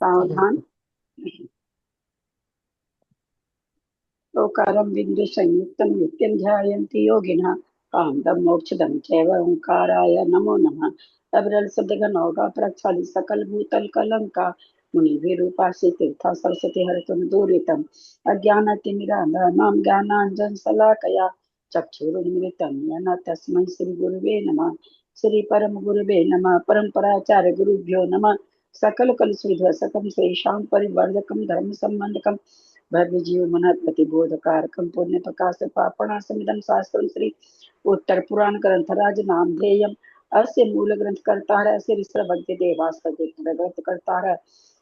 सावधान। ओकारं बिंदु संयुक्तं नित्यं ध्यायन्ति योगिनः कांतं मोक्षदं चैव ओंकाराय नमो नमः। अविरल सद्गनौका प्रक्षाली सकल भूतल कलंका मुनिभिरूपासि तीर्था सरस्वती हरतुं दूरितम् अज्ञानतिमिरान्धानां ज्ञानाञ्जन शलाकया चक्षुरुन्मिलितं येन तस्मै श्री गुरुवे नमः। श्री परम गुरुवे नमः। परम्पराचार्य गुरुभ्यो नमः। सकल कलुषध्वसकं श्रेषां परिवर्धकं धर्म संबंधकं भव्य जीव मनत प्रतिबोधकारकं पुण्य प्रकाश पापणासमिदं शास्त्रं श्री उत्तर पुराण ग्रंथ राज नामधेयम् अस्य मूल ग्रंथ कर्ता श्री भक्ति देवास्पति ग्रंथ कर्ता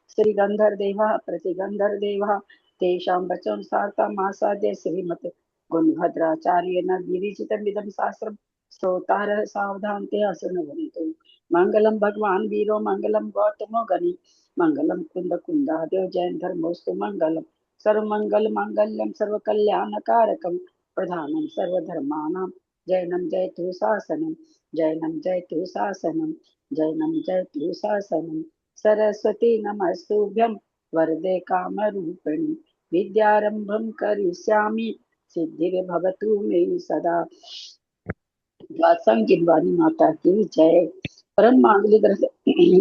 श्री गंधर देवा प्रतिगंधर देवा तेषां वचन सार्ता मासाद्य श्रीमते गुणभद्राचार्य न विरचितमिदं शास्त्रं श्रोतारः सावधानतया शृण्वन्तु। मंगलम भगवान वीरो मंगलम गौतमो गणि मंगलम कुंद कुंदादेव जैन धर्मोस्तु मंगलम सर्वमंगल मांगल्यम सर्वकल्याणकारकम प्रधानम सर्वधर्माणां जैनम जयतु शासनम जैनम जयतु शासनम जैनम जयतु शासनम। सरस्वती नमस्तुभ्यं वरदे कामरूपिणि विद्यारंभं करिष्यामि सिद्धिर्भवतु मे सदा। व्यासंग जिनवानी माता की जय। परम मांगलिक ग्रंथ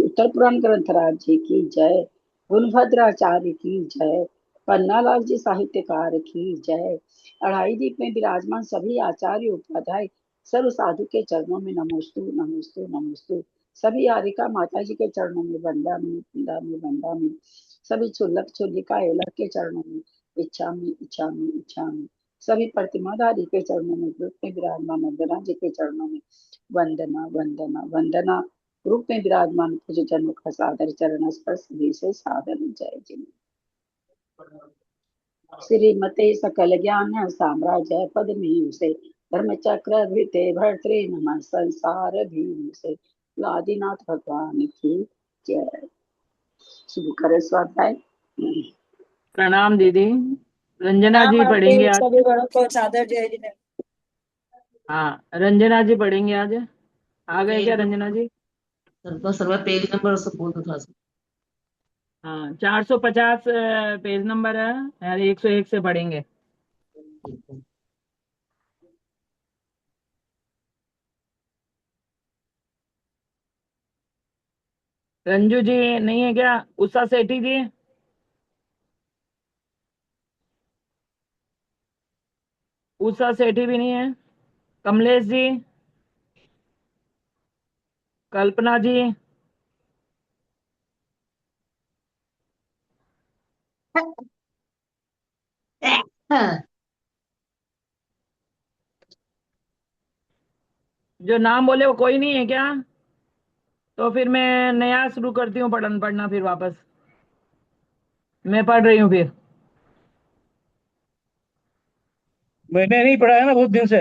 उत्तर पुराण ग्रंथ राज्य की जय। गुणभद्राचार्य की जय। पन्नालाल जी साहित्यकार की जय। अढ़ाई दीप में विराजमान सभी आचार्य उपाध्याय सर्व साधु के चरणों में नमोस्तु नमोस्तु नमोस्तु। सभी हारिका माता जी के चरणों में वंदा में वंदा में वंदा में। सभी छुल्लक छुल्लिका एलक के चरणों में इच्छा में इच्छा में इच्छा में। सभी प्रतिमाधारी के चरणों में ग्रुप में विराजमान वंदना जी के चरणों में वंदना वंदना वंदना। ग्रुप में विराजमान पूज्य जनों का सादर चरण स्पर्श से सादर जय जी। श्रीमते सकल ज्ञान साम्राज्य पद्मी से धर्म चक्र भृते भर्तृ नमः संसार भीम से आदिनाथ भगवान की जय। शुरू करें स्वाध्याय। प्रणाम दीदी। रंजना जी पढ़ेंगे आज। सभी बड़ों को सादर जय जी। हाँ, रंजना जी पढ़ेंगे आज। आ गए क्या रंजना जी? सर्व पेज नंबर उसको बोल दो थोड़ा सा। हाँ, 450 पेज नंबर है यार, 101 से पढ़ेंगे। रंजू जी नहीं है क्या? उषा सेठी जी, उषा सेठी भी नहीं है। कमलेश जी, कल्पना जी, जो नाम बोले वो कोई नहीं है क्या? तो फिर मैं नया शुरू करती हूँ पढ़ना फिर वापस। मैं पढ़ रही हूँ फिर। मैंने नहीं पढ़ा है ना बहुत दिन से।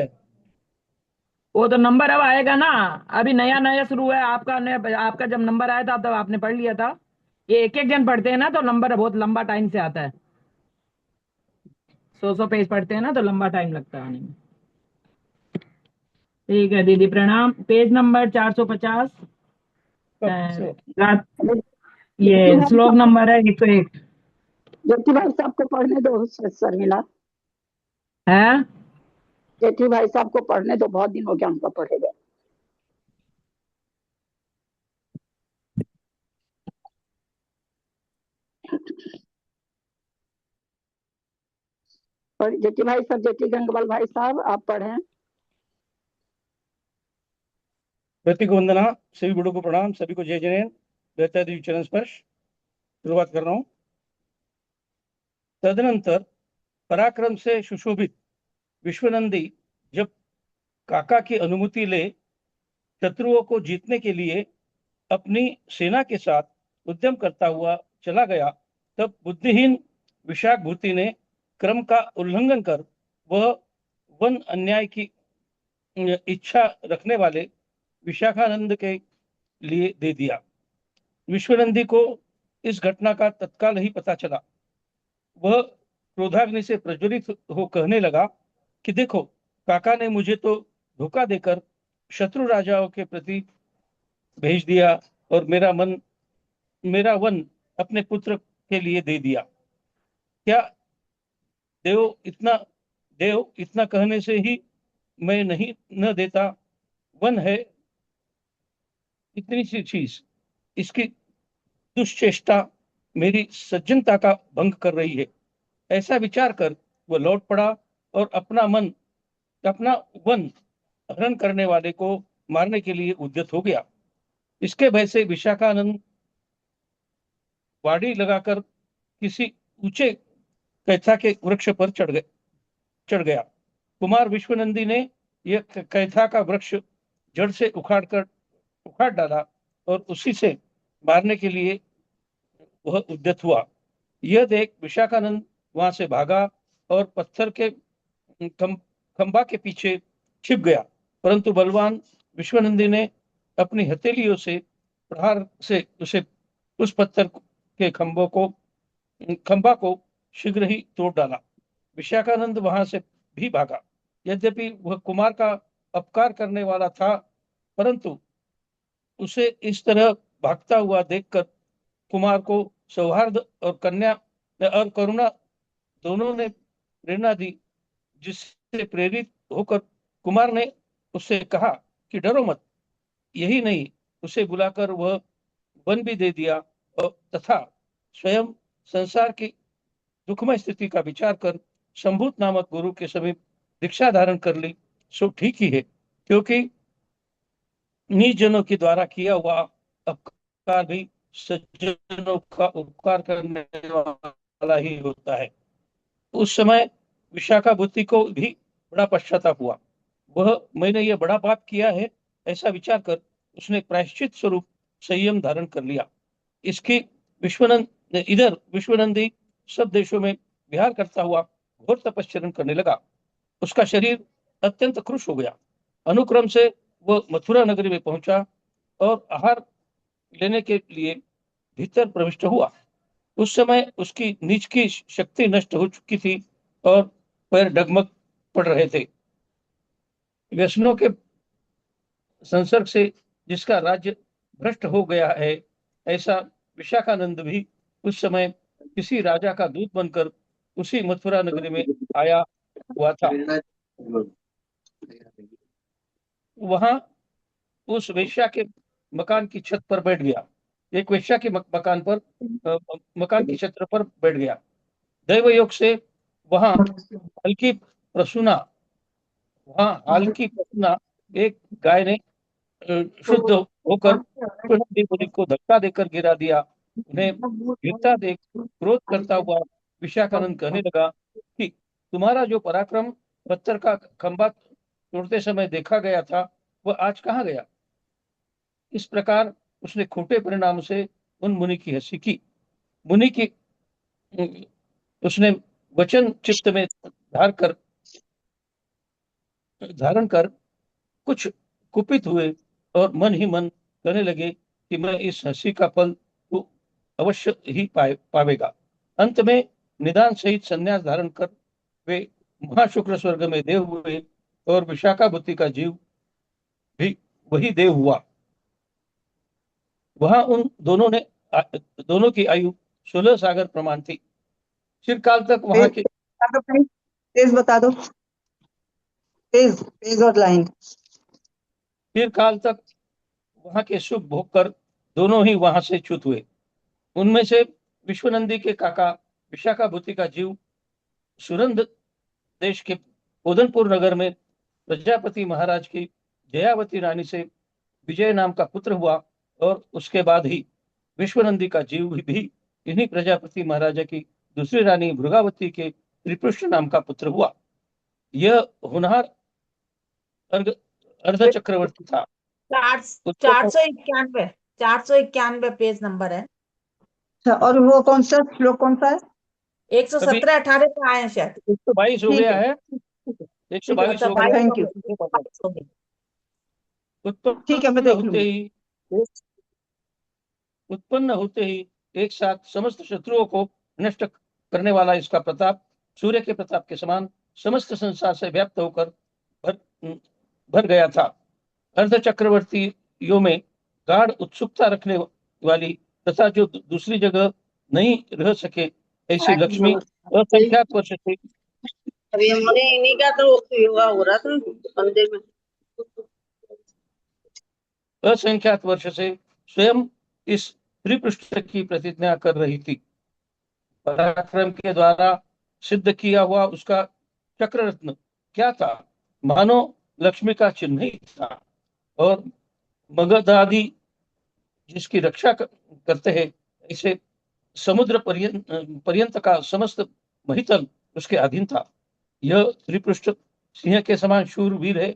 वो तो नंबर अब आएगा ना, अभी नया नया शुरू है आपका। आपका जब नंबर आया था तब आपने पढ़ लिया था। ये एक एक जन पढ़ते हैं ना तो नंबर बहुत लंबा टाइम से आता है। 100 पेज पढ़ते हैं ना तो लंबा टाइम लगता है आने में। ठीक है दीदी, प्रणाम। Page number 450। ये श्लोक नंबर है 101। ज्योति भाई साहब को पढ़ने दो शर्मिला। है जेठी भाई साहब को पढ़ने दो, बहुत दिन हो गया उनका पढ़े गए। और जेठी भाई साहब, जेठी गंगवाल भाई साहब आप पढ़ें। व्यक्ति को वंदना, सभी बड़ों को प्रणाम, सभी को जय जैन। रहता देवी चरण स्पर्श। शुरुआत कर रहा हूं। तदनंतर पराक्रम से सुशोभित विश्वनंदी जब काका की अनुमति ले शत्रुओं को जीतने के लिए अपनी सेना के साथ उद्यम करता हुआ चला गया, तब बुद्धिहीन विशाख भूति ने क्रम का उल्लंघन कर वह वन अन्याय की इच्छा रखने वाले विशाखानंद के लिए दे दिया। विश्वनंदी को इस घटना का तत्काल ही पता चला। वह क्रोधाग्नि से प्रज्वलित हो कहने लगा कि देखो, काका ने मुझे तो धोखा देकर शत्रु राजाओं के प्रति भेज दिया और मेरा वन अपने पुत्र के लिए दे दिया। क्या देव इतना कहने से ही मैं नहीं न देता? वन है इतनी सी चीज, इसकी दुश्चेष्टा मेरी सज्जनता का भंग कर रही है। ऐसा विचार कर वह लौट पड़ा और अपना वन हरण करने वाले को मारने के लिए उद्यत हो गया। इसके भय से विशाखानंद वाड़ी लगाकर किसी ऊंचे कैथा के वृक्ष पर चढ़ गया। कुमार विश्वनंदी ने यह कैथा का वृक्ष जड़ से उखाड़ डाला और उसी से मारने के लिए वह उद्यत हुआ। यह देख विशाखानंद वहां से भागा और पत्थर के खंबा के पीछे छिप गया, परंतु बलवान विश्वनंदी ने अपनी हथेलियों से प्रहार से उसे उस पत्थर के खंबा को शीघ्र ही तोड़ डाला। विशाखानंद वहां से भी भागा। यद्यपि वह कुमार का अपकार करने वाला था, परंतु उसे इस तरह भागता हुआ देखकर कुमार को सौहार्द और करुणा दोनों ने प्रेरणा दी, जिससे प्रेरित होकर कुमार ने उससे कहा कि डरो मत। यही नहीं, उसे बुलाकर वह वन भी दे दिया और तथा स्वयं संसार की दुखमय स्थिति का विचार कर शंभूत नामक गुरु के समीप दीक्षा धारण कर ली। सो ठीक ही है, क्योंकि नीच जनों के द्वारा किया हुआ अपकार भी सज्जनों का उपकार करने वाला ही होता है। उस समय विशाखा बुद्धि को भी बड़ा पश्चाताप हुआ। वह मैंने यह बड़ा पाप किया है ऐसा विचार कर उसने प्रायश्चित स्वरूप संयम धारण कर लिया। इसकी विश्वनंदी सब देशों में विहार करता हुआ घोर तपश्चरण करने लगा। उसका शरीर अत्यंत क्रुश हो गया। अनुक्रम से वह मथुरा नगरी में पहुंचा और आहार लेने के लिए भीतर प्रविष्ट हुआ। उस समय उसकी नीच की शक्ति नष्ट हो चुकी थी और पैर डगमग पड़ रहे थे। व्यसनों के संसर्ग से जिसका राज्य भ्रष्ट हो गया है, ऐसा विशाखानंद भी उस समय किसी राजा का दूत बनकर उसी मथुरा नगरी में आया हुआ था। वहां उस वेश्या के मकान की छत पर बैठ गया। एक वेश्या के मकान की छत पर बैठ गया। दैव योग से वहां हल्की प्रसूना एक गाय ने शुद्ध होकर मुनि को धक्का देकर गिरा दिया। उन्हें गिरता देख क्रोध करता हुआ विशाखानंद कहने लगा कि तुम्हारा जो पराक्रम पत्थर का खंबा तोड़ते समय देखा गया था, वह आज कहाँ गया? इस प्रकार उसने खोटे परिणाम से उन मुनि की हंसी की। मुनि की उसने वचन चित्त में धारण कर कुछ कुपित हुए और मन ही मन कहने लगे कि मैं इस हंसी का फल तो अवश्य ही पावेगा। अंत में निदान सहित संन्यास धारण कर वे महाशुक्र स्वर्ग में देव हुए और विशाखा बुद्धि का जीव भी वही देव हुआ। वहां उन दोनों की आयु 16 सागर प्रमाण थी। चिरकाल तक वहां के तेज बता दो, तेज और लाइन। चिरकाल तक वहां के सुख भोग कर दोनों ही वहां से च्युत हुए। उनमें से विश्वनंदी के काका विशाखा बुद्धि का जीव सुरंद देश के उदनपुर नगर में प्रजापति महाराज की जयावती रानी से विजय नाम का पुत्र हुआ और उसके बाद ही विश्वनंदी का जीव भी इन्हीं प्रजापति महाराजा की दूसरी रानी भृगावती के त्रिपुष्ट नाम का पुत्र हुआ। यह होनहार अर्ध चक्रवर्ती था। 491 पेज नंबर है। अच्छा, और वो कौन सा श्लोक कौन सा है? 117-18 पे आए हैं शायद। 122 हो गया है। 122 हो गया। Thank you. ठीक है, मैं देख लूंगी। उत्पन्न होते ही एक साथ समस्त शत्रुओं को नष्ट करने वाला इसका प्रताप सूर्य के प्रताप के समान समस्त संसार से व्याप्त होकर भर गया था। अर्ध चक्रवर्तियों में गाढ़ उत्सुकता रखने वाली तथा जो दूसरी जगह नहीं रह सके ऐसी लक्ष्मी असंख्यात वर्ष से अभी हमने इन्हीं का तो योगा हो रहा था मंदिर में। असंख्यात वर्ष से स्वयं इस त्रिपृष्ठ की प्रतिज्ञा कर रही थी। पराक्रम के द्वारा सिद्ध किया हुआ उसका चक्र रत्न क्या था? मानो लक्ष्मी का चिन्ह ही था। और मगध आदि जिसकी रक्षा करते हैं, ऐसे समुद्र पर्यंत का समस्त महितल उसके अधीन था। यह त्रिपृष्ठ सिंह के समान शूरवीर है।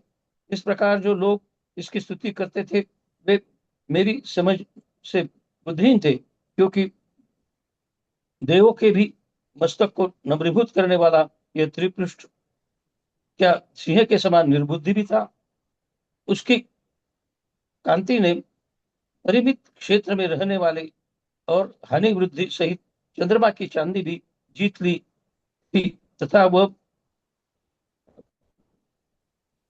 इस प्रकार जो लोग इसकी स्तुति करते थे वे मेरी समझ से बुद्धिहीन थे, क्योंकि देवों के भी मस्तक को नम्रीभूत करने वाला यह त्रिपृष्ठ क्या सिंह के समान निर्बुद्धि भी था? उसकी कांति ने परिमित क्षेत्र में रहने वाले और हानि वृद्धि सहित चंद्रमा की चांदी भी जीत ली थी, तथा वह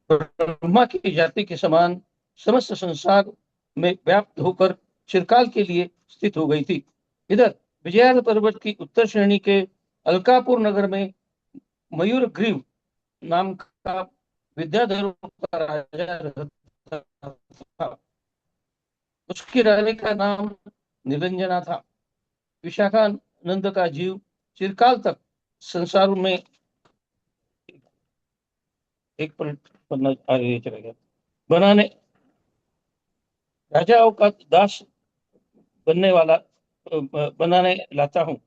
ब्रह्मा की जाति के समान समस्त संसार में व्याप्त होकर चिरकाल के लिए स्थित हो गई थी। इधर विजयार्थ पर्वत की उत्तर श्रेणी के अलकापुर नगर में मयूर ग्रीव नाम का विद्याधर का राजा रहता था। उसकी रानी का नाम निरंजना था। विशाखानंद का जीव चिरकाल तक संसार में एक पन्ना आगे चला गया। राजाओं का दास बनाने लाता हूँ।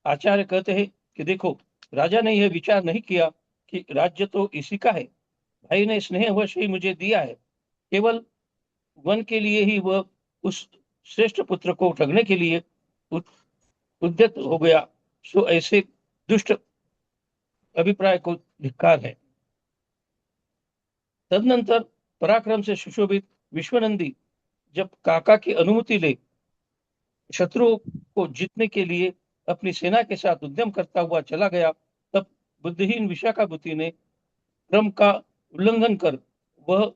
आचार्य कहते हैं कि देखो, राजा ने यह विचार नहीं किया कि राज्य तो इसी का है, भाई ने स्नेहवश ही मुझे दिया है, केवल वन के लिए ही वह उस श्रेष्ठ पुत्र को ठगने के लिए उद्यत हो गया। सो ऐसे दुष्ट अभिप्राय को धिक्कार है। तदनंतर पराक्रम से सुशोभित विश्वनंदी जब काका की अनुमति ले शत्रुओं को जीतने के लिए अपनी सेना के साथ उद्यम करता हुआ चला गया, तब बुद्धिहीन विशाखाबुद्धि ने क्रम का उल्लंघन कर वह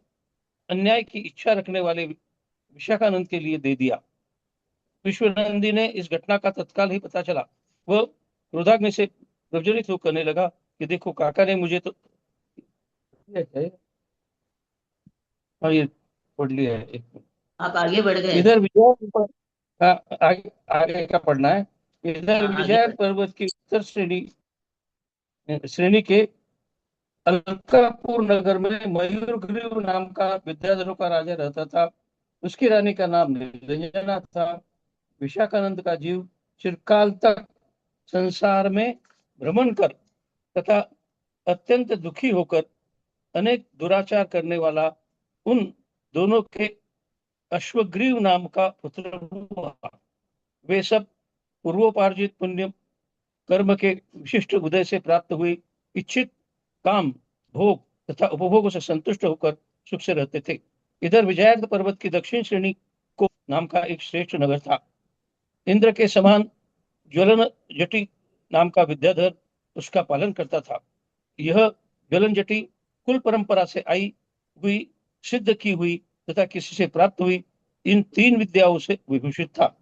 अन्याय की इच्छा रखने वाले विशाखानंद के लिए दे दिया। विश्वनंदी ने इस घटना का तत्काल ही पता चला। वह क्रोधाग्नि से प्रज्वलित होकर कहने लगा कि देखो, काका ने मुझे तो हाँ, ये पढ़ लिया है। आप आगे बढ़ गए। इधर विजय आगे का पढ़ना है। इधर हाँ, विजय पर्वत की उत्तर श्रेणी के अलकापुर नगर में मयूरग्रीव नाम का विद्याधरों का राजा रहता था। उसकी रानी का नाम निरंजना था। विशाखानंद का जीव चिरकाल तक संसार में भ्रमण कर तथा अत्यंत दुखी होकर अनेक दुराचार करने वाला उन दोनों के अश्वग्रीव नाम का पुत्र हुआ। वे सब पूर्वोपार्जित पुण्य कर्म के विशिष्ट उदय से प्राप्त हुई इच्छित काम, भोग तथा उपभोगों से संतुष्ट होकर सुख से रहते थे। इधर विजयार्थ पर्वत की दक्षिण श्रेणी को नाम का एक श्रेष्ठ नगर था। इंद्र के समान ज्वलन जटी नाम का विद्याधर उसका पालन करता था। यह ज्वलन जटी कुल परंपरा से आई हुई, सिद्ध की हुई तथा किसी से प्राप्त हुई इन 3 विद्याओं से विभूषित था।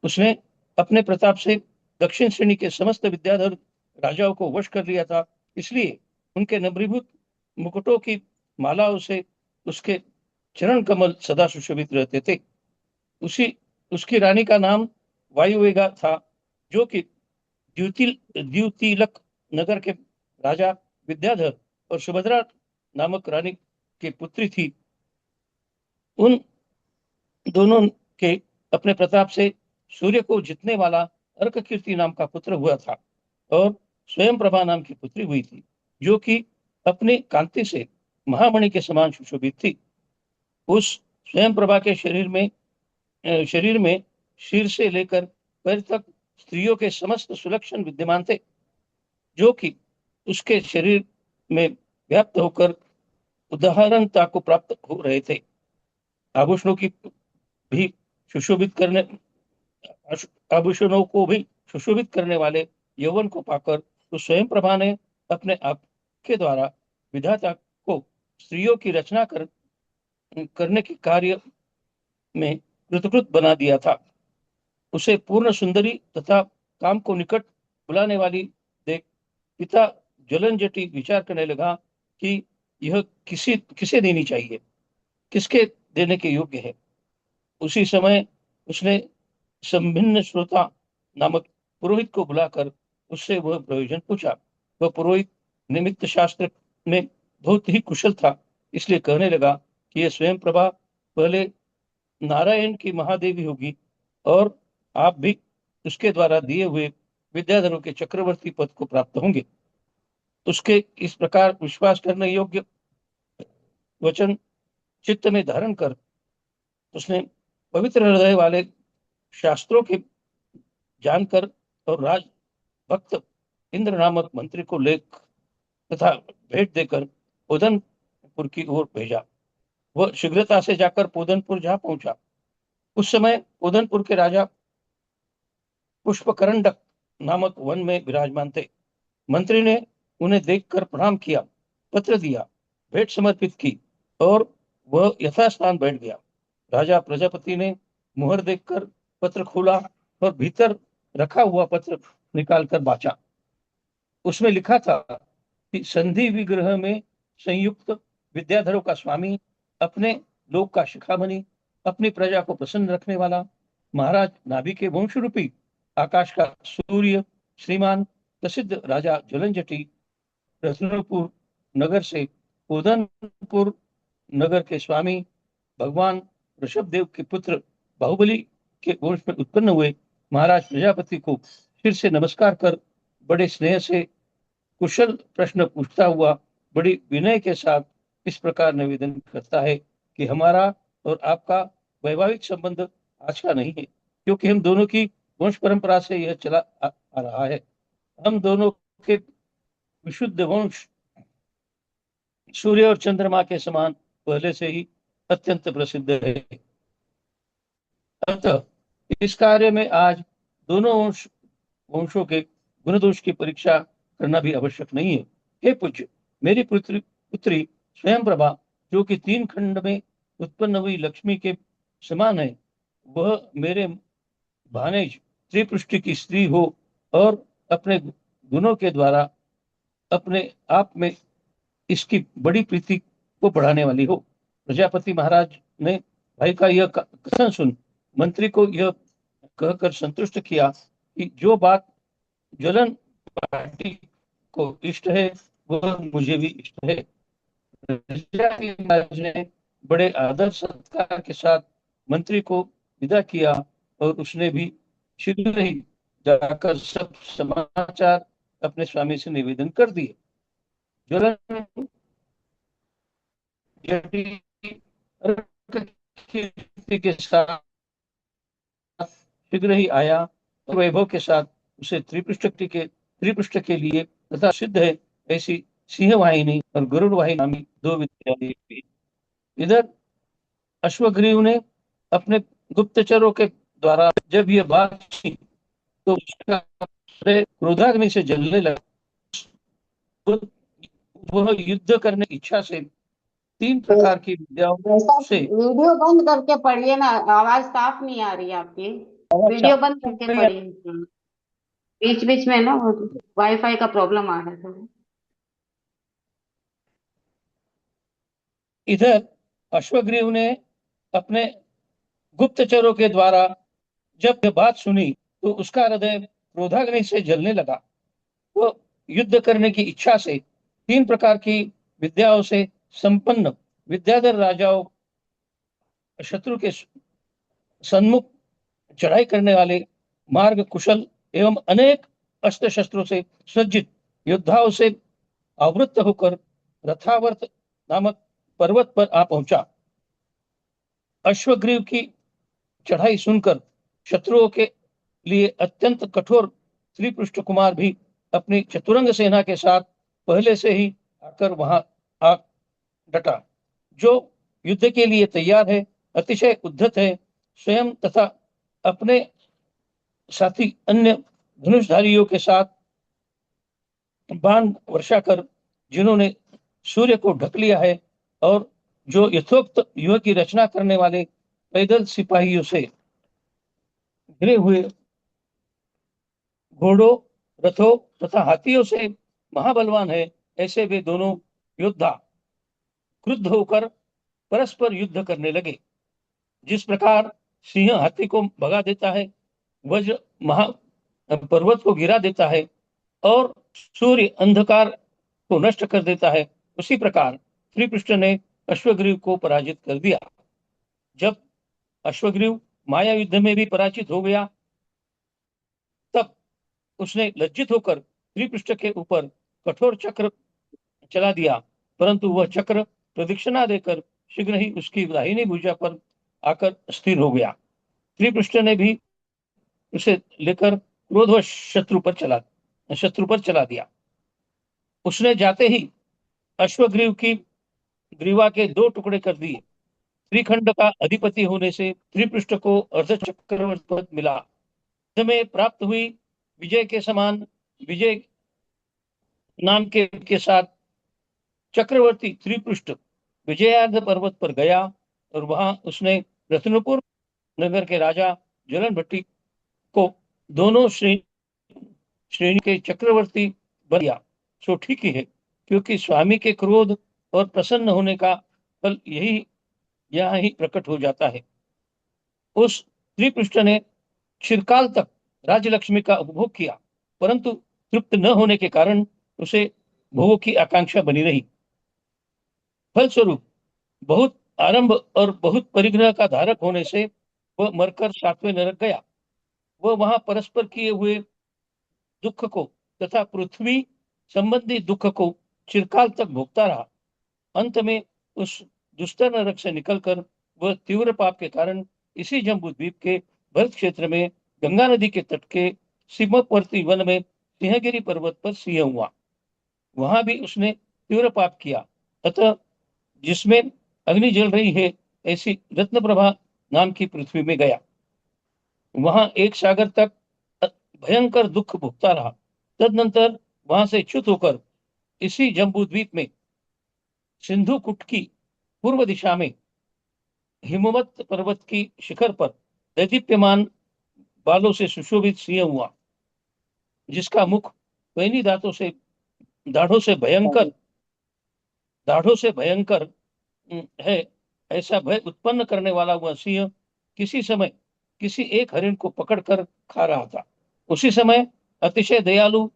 उसने अपने प्रताप से दक्षिण श्रेणी के समस्त विद्याधर राजाओं को वश कर लिया था, इसलिए उनके नम्रीभूत मुकुटों की मालाओं से उसके चरण कमल सदा सुशोभित रहते थे। उसकी रानी का नाम वायुवेगा था, जो कि द्युतिलक नगर के राजा विद्याधर और सुभद्रा नामक रानी की पुत्री थी। उन दोनों के अपने प्रताप से सूर्य को जीतने वाला अर्ककीर्ति नाम का पुत्र हुआ था और स्वयं प्रभा नाम की पुत्री हुई थी, जो कि अपनी कांति से महामणि के समान सुशोभित थी। उस स्वयं प्रभा के शरीर में शीर से लेकर पैर तक स्त्रियों के समस्त सुलक्षण विद्यमान थे, जो कि उसके शरीर में व्याप्त होकर उदाहरणता को प्राप्त हो रहे थे। आभूषणों को भी सुशोभित करने वाले यौवन को पाकर तो स्वयं प्रभा ने अपने आप के द्वारा विधाता को स्त्रियों की रचना करने के कार्य में कृतकृत बना दिया था। उसे पूर्ण सुंदरी तथा काम को निकट बुलाने वाली देख पिता जलनजटी विचार करने लगा कि यह किसे देनी चाहिए, किसके देने के योग्य है। उसी समय उसने संभिन्न श्रोता नामक पुरोहित को बुलाकर उससे वह प्रयोजन पूछा। वह पुरोहित निमित्त शास्त्र में बहुत ही कुशल था, इसलिए कहने लगा कि यह स्वयं प्रभा पहले नारायण की महादेवी होगी और आप भी उसके द्वारा दिए हुए विद्याधरों के चक्रवर्ती पद को प्राप्त होंगे। उसके इस प्रकार विश्वास करने योग्य वचन चित्त में धारण कर उसने पवित्र हृदय वाले शास्त्रों के जानकर और राज भक्त इंद्र नामक मंत्री को लेख तथा भेंट देकर पोदनपुर की ओर भेजा। वह शीघ्रता से जाकर पोदनपुर जा पहुंचा। उस समय पोदनपुर के राजा पुष्पकरंडक नामक वन में विराजमान थे। मंत्री ने उन्हें देखकर प्रणाम किया, पत्र दिया, भेंट समर्पित की और वह यथास्थान बैठ गया। राजा प्रजापति ने मुहर देखकर पत्र खोला और भीतर रखा हुआ पत्र निकालकर बांचा। उसमें लिखा था कि संधि विग्रह में संयुक्त विद्याधरों का स्वामी, अपने लोक का शिखामणि, अपनी प्रजा को प्रसन्न रखने वाला, महाराज नाभि के वंश रूपी आकाश का सूर्य, श्रीमान प्रसिद्ध राजा जलनजटी रत्नपुर नगर से पोदनपुर नगर के स्वामी भगवान ऋषभदेव के पुत्र बाहुबली के वंश में उत्पन्न हुए महाराज प्रजापति को फिर से नमस्कार कर बड़े स्नेह से कुशल प्रश्न पूछता हुआ बड़ी विनय के साथ इस प्रकार निवेदन करता है कि हमारा और आपका वैवाहिक संबंध आज का नहीं है, क्योंकि हम दोनों की वंश परंपरा से यह चला आ रहा है। हम दोनों के विशुद्ध वंश सूर्य और चंद्रमा के समान पहले से ही अत्यंत प्रसिद्ध है। अतः इस कार्य में आज दोनों वंशों के गुण दोष की परीक्षा करना भी आवश्यक नहीं है। हे पूज्य, मेरी पुत्री स्वयं प्रभा, जो कि 3 खंड में उत्पन्न हुई लक्ष्मी के समान है, वह मेरे भानेज त्रिपुष्टि की स्त्री हो और अपने गुणों के द्वारा अपने आप में इसकी बड़ी प्रीति को बढ़ाने वाली हो। प्रजापति महाराज ने भाई का यह कथन सुन मंत्री को यह कहकर संतुष्ट किया कि जो बात जलन पार्टी को इष्ट है वह मुझे भी इष्ट है। राज ने बड़े आदर सत्कार के साथ मंत्री को विदा किया और उसने भी शीघ्र ही जाकर सब समाचार अपने स्वामी से निवेदन कर दिए। जलन के साथ शीघ्र ही आया और वैभव के साथ उसे त्रिपृष्ठ के लिए तथा सिद्ध है ऐसी सिंह वाहिनी और गरुड़ वाहिनी नामी 2 विद्या दी। इधर अश्वग्रीव ने अपने गुप्तचरों के द्वारा जब यह बात की तो उसका क्रोधाग्नि से जलने लगा। वह युद्ध करने की इच्छा से 3 प्रकार की विद्याओं से। वीडियो बंद करके पढ़िए ना, आवाज साफ नहीं आ रही है आपकी। वीडियो बंद करके पढ़िए, बीच बीच में ना वाईफाई का प्रॉब्लम आ रहा है। इधर अश्वग्रीव ने अपने गुप्तचरों के द्वारा जब यह बात सुनी तो उसका हृदय क्रोधाग्नि से जलने लगा। वो युद्ध करने की इच्छा से 3 प्रकार की विद्याओं से संपन्न विद्याधर राजाओं, शत्रु के सन्मुख चढ़ाई करने वाले मार्ग कुशल एवं अनेक अस्त्र शस्त्रों से सज्जित योद्धाओं से आवृत्त होकर रथावर्त नामक पर्वत पर आ पहुंचा। अश्वग्रीव की चढ़ाई सुनकर शत्रुओं के लिए अत्यंत कठोर त्रिपृष्ठ कुमार भी अपनी चतुरंग सेना के साथ पहले से ही आकर वहां आ डटा, जो युद्ध के लिए तैयार है, अतिशय उद्धत है। स्वयं तथा अपने साथी अन्य धनुषधारियों के साथ बाण वर्षा कर जिन्होंने सूर्य को ढक लिया है और जो यथोक्त युग की रचना करने वाले पैदल सिपाहियों से घिरे हुए घोड़ों, रथों तथा हाथियों से महाबलवान है, ऐसे वे दोनों योद्धा क्रुद्ध होकर परस्पर युद्ध करने लगे। जिस प्रकार सिंह हाथी को भगा देता है, वज्र महा पर्वत को गिरा देता है और सूर्य अंधकार को नष्ट कर देता है, उसी प्रकार श्री कृष्ण ने अश्वग्रीव को पराजित कर दिया। जब अश्वग्रीव माया युद्ध में भी पराजित हो गया, तब उसने लज्जित होकर श्री कृष्ण के ऊपर कठोर चक्र चला दिया, परंतु वह चक्र प्रदक्षिणा देकर शीघ्र ही उसकी दाहिनी भुजा पर आकर स्थिर हो गया। श्री कृष्ण ने भी उसे लेकर क्रोधवश शत्रु पर चला दिया। उसने जाते ही अश्वग्रीव की ग्रीवा के 2 टुकड़े कर दिए। त्रिखंड का अधिपति होने से श्रीपृष्ठ को अर्ध चक्रवर्ती पद मिला। युद्ध में प्राप्त हुई विजय के समान विजय नाम के साथ चक्रवर्ती त्रिपृष्ठ विजयार्ध पर्वत पर गया और वहां उसने रत्नपुर नगर के राजा जलन भट्टी को दोनों श्रेणी के चक्रवर्ती बन दिया। सो ठीक ही है, क्योंकि स्वामी के क्रोध और प्रसन्न होने का फल यही यहाँ ही प्रकट हो जाता है। उस त्रिपृष्ठ ने चिरकाल तक राज्यलक्ष्मी का उपभोग किया, परंतु तृप्त न होने के कारण उसे भोग की आकांक्षा बनी रही। फलस्वरूप बहुत आरंभ और बहुत परिग्रह का धारक होने से वह मरकर 7वें नरक गया। वह वहां परस्पर किए हुए दुख को तथा पृथ्वी संबंधी दुख को चिरकाल तक भोगता रहा। अंत में उस दुस्तर नरक से निकलकर वह तीव्र पाप के कारण इसी जम्बूद्वीप के भरत क्षेत्र में गंगा नदी के तट के सीमावर्ती वन में सिंहगिरी पर्वत पर सिंह हुआ। वहां भी उसने तीव्र पाप किया, अतः जिसमें अग्नि जल रही है ऐसी रत्नप्रभा नाम की पृथ्वी में गया। वहां 1 सागर तक भयंकर दुख भुगता रहा। तदनंतर वहां से च्युत होकर इसी जम्बूद्वीप में सिंधु कुट की पूर्व दिशा में हिमवत पर्वत की शिखर पर दैदीप्यमान बालों से सुशोभित सिंह हुआ, जिसका मुख पैनी दाढ़ों से भयंकर है। ऐसा भय उत्पन्न करने वाला हुआ सिंह किसी समय किसी एक हरिण को पकड़कर खा रहा था। उसी समय अतिशय दयालु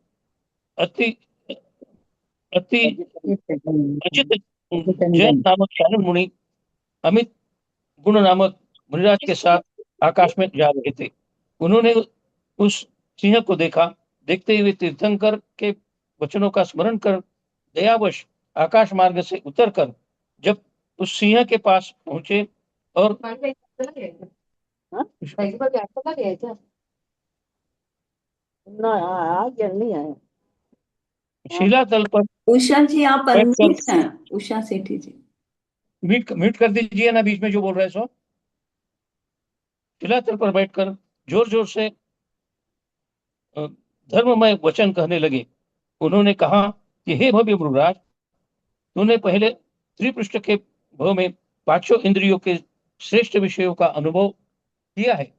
अति अचित जैन नामक शानन मुनि अमित गुण नामक मुनिराज के साथ आकाश में जा रहे थे। उन्होंने उस सिंह को देखा। देखते हुए तीर्थंकर के वचनों का स्मरण कर दयावश आकाश मार्ग से उतरकर जब उस सिंह के पास पहुंचे और शिलातल पर उषा जी आप अनम्यूट हैं, उषा सेठी जी म्यूट कर दीजिए ना, बीच में जो बोल रहे सो। शिलातल पर बैठकर जोर जोर से धर्ममय वचन कहने लगे। उन्होंने कहा कि हे भव्य भृगुराज, तूने पहले त्रिपृष्ठ के भव में 5 इंद्रियों के श्रेष्ठ विषयों का अनुभव किया है।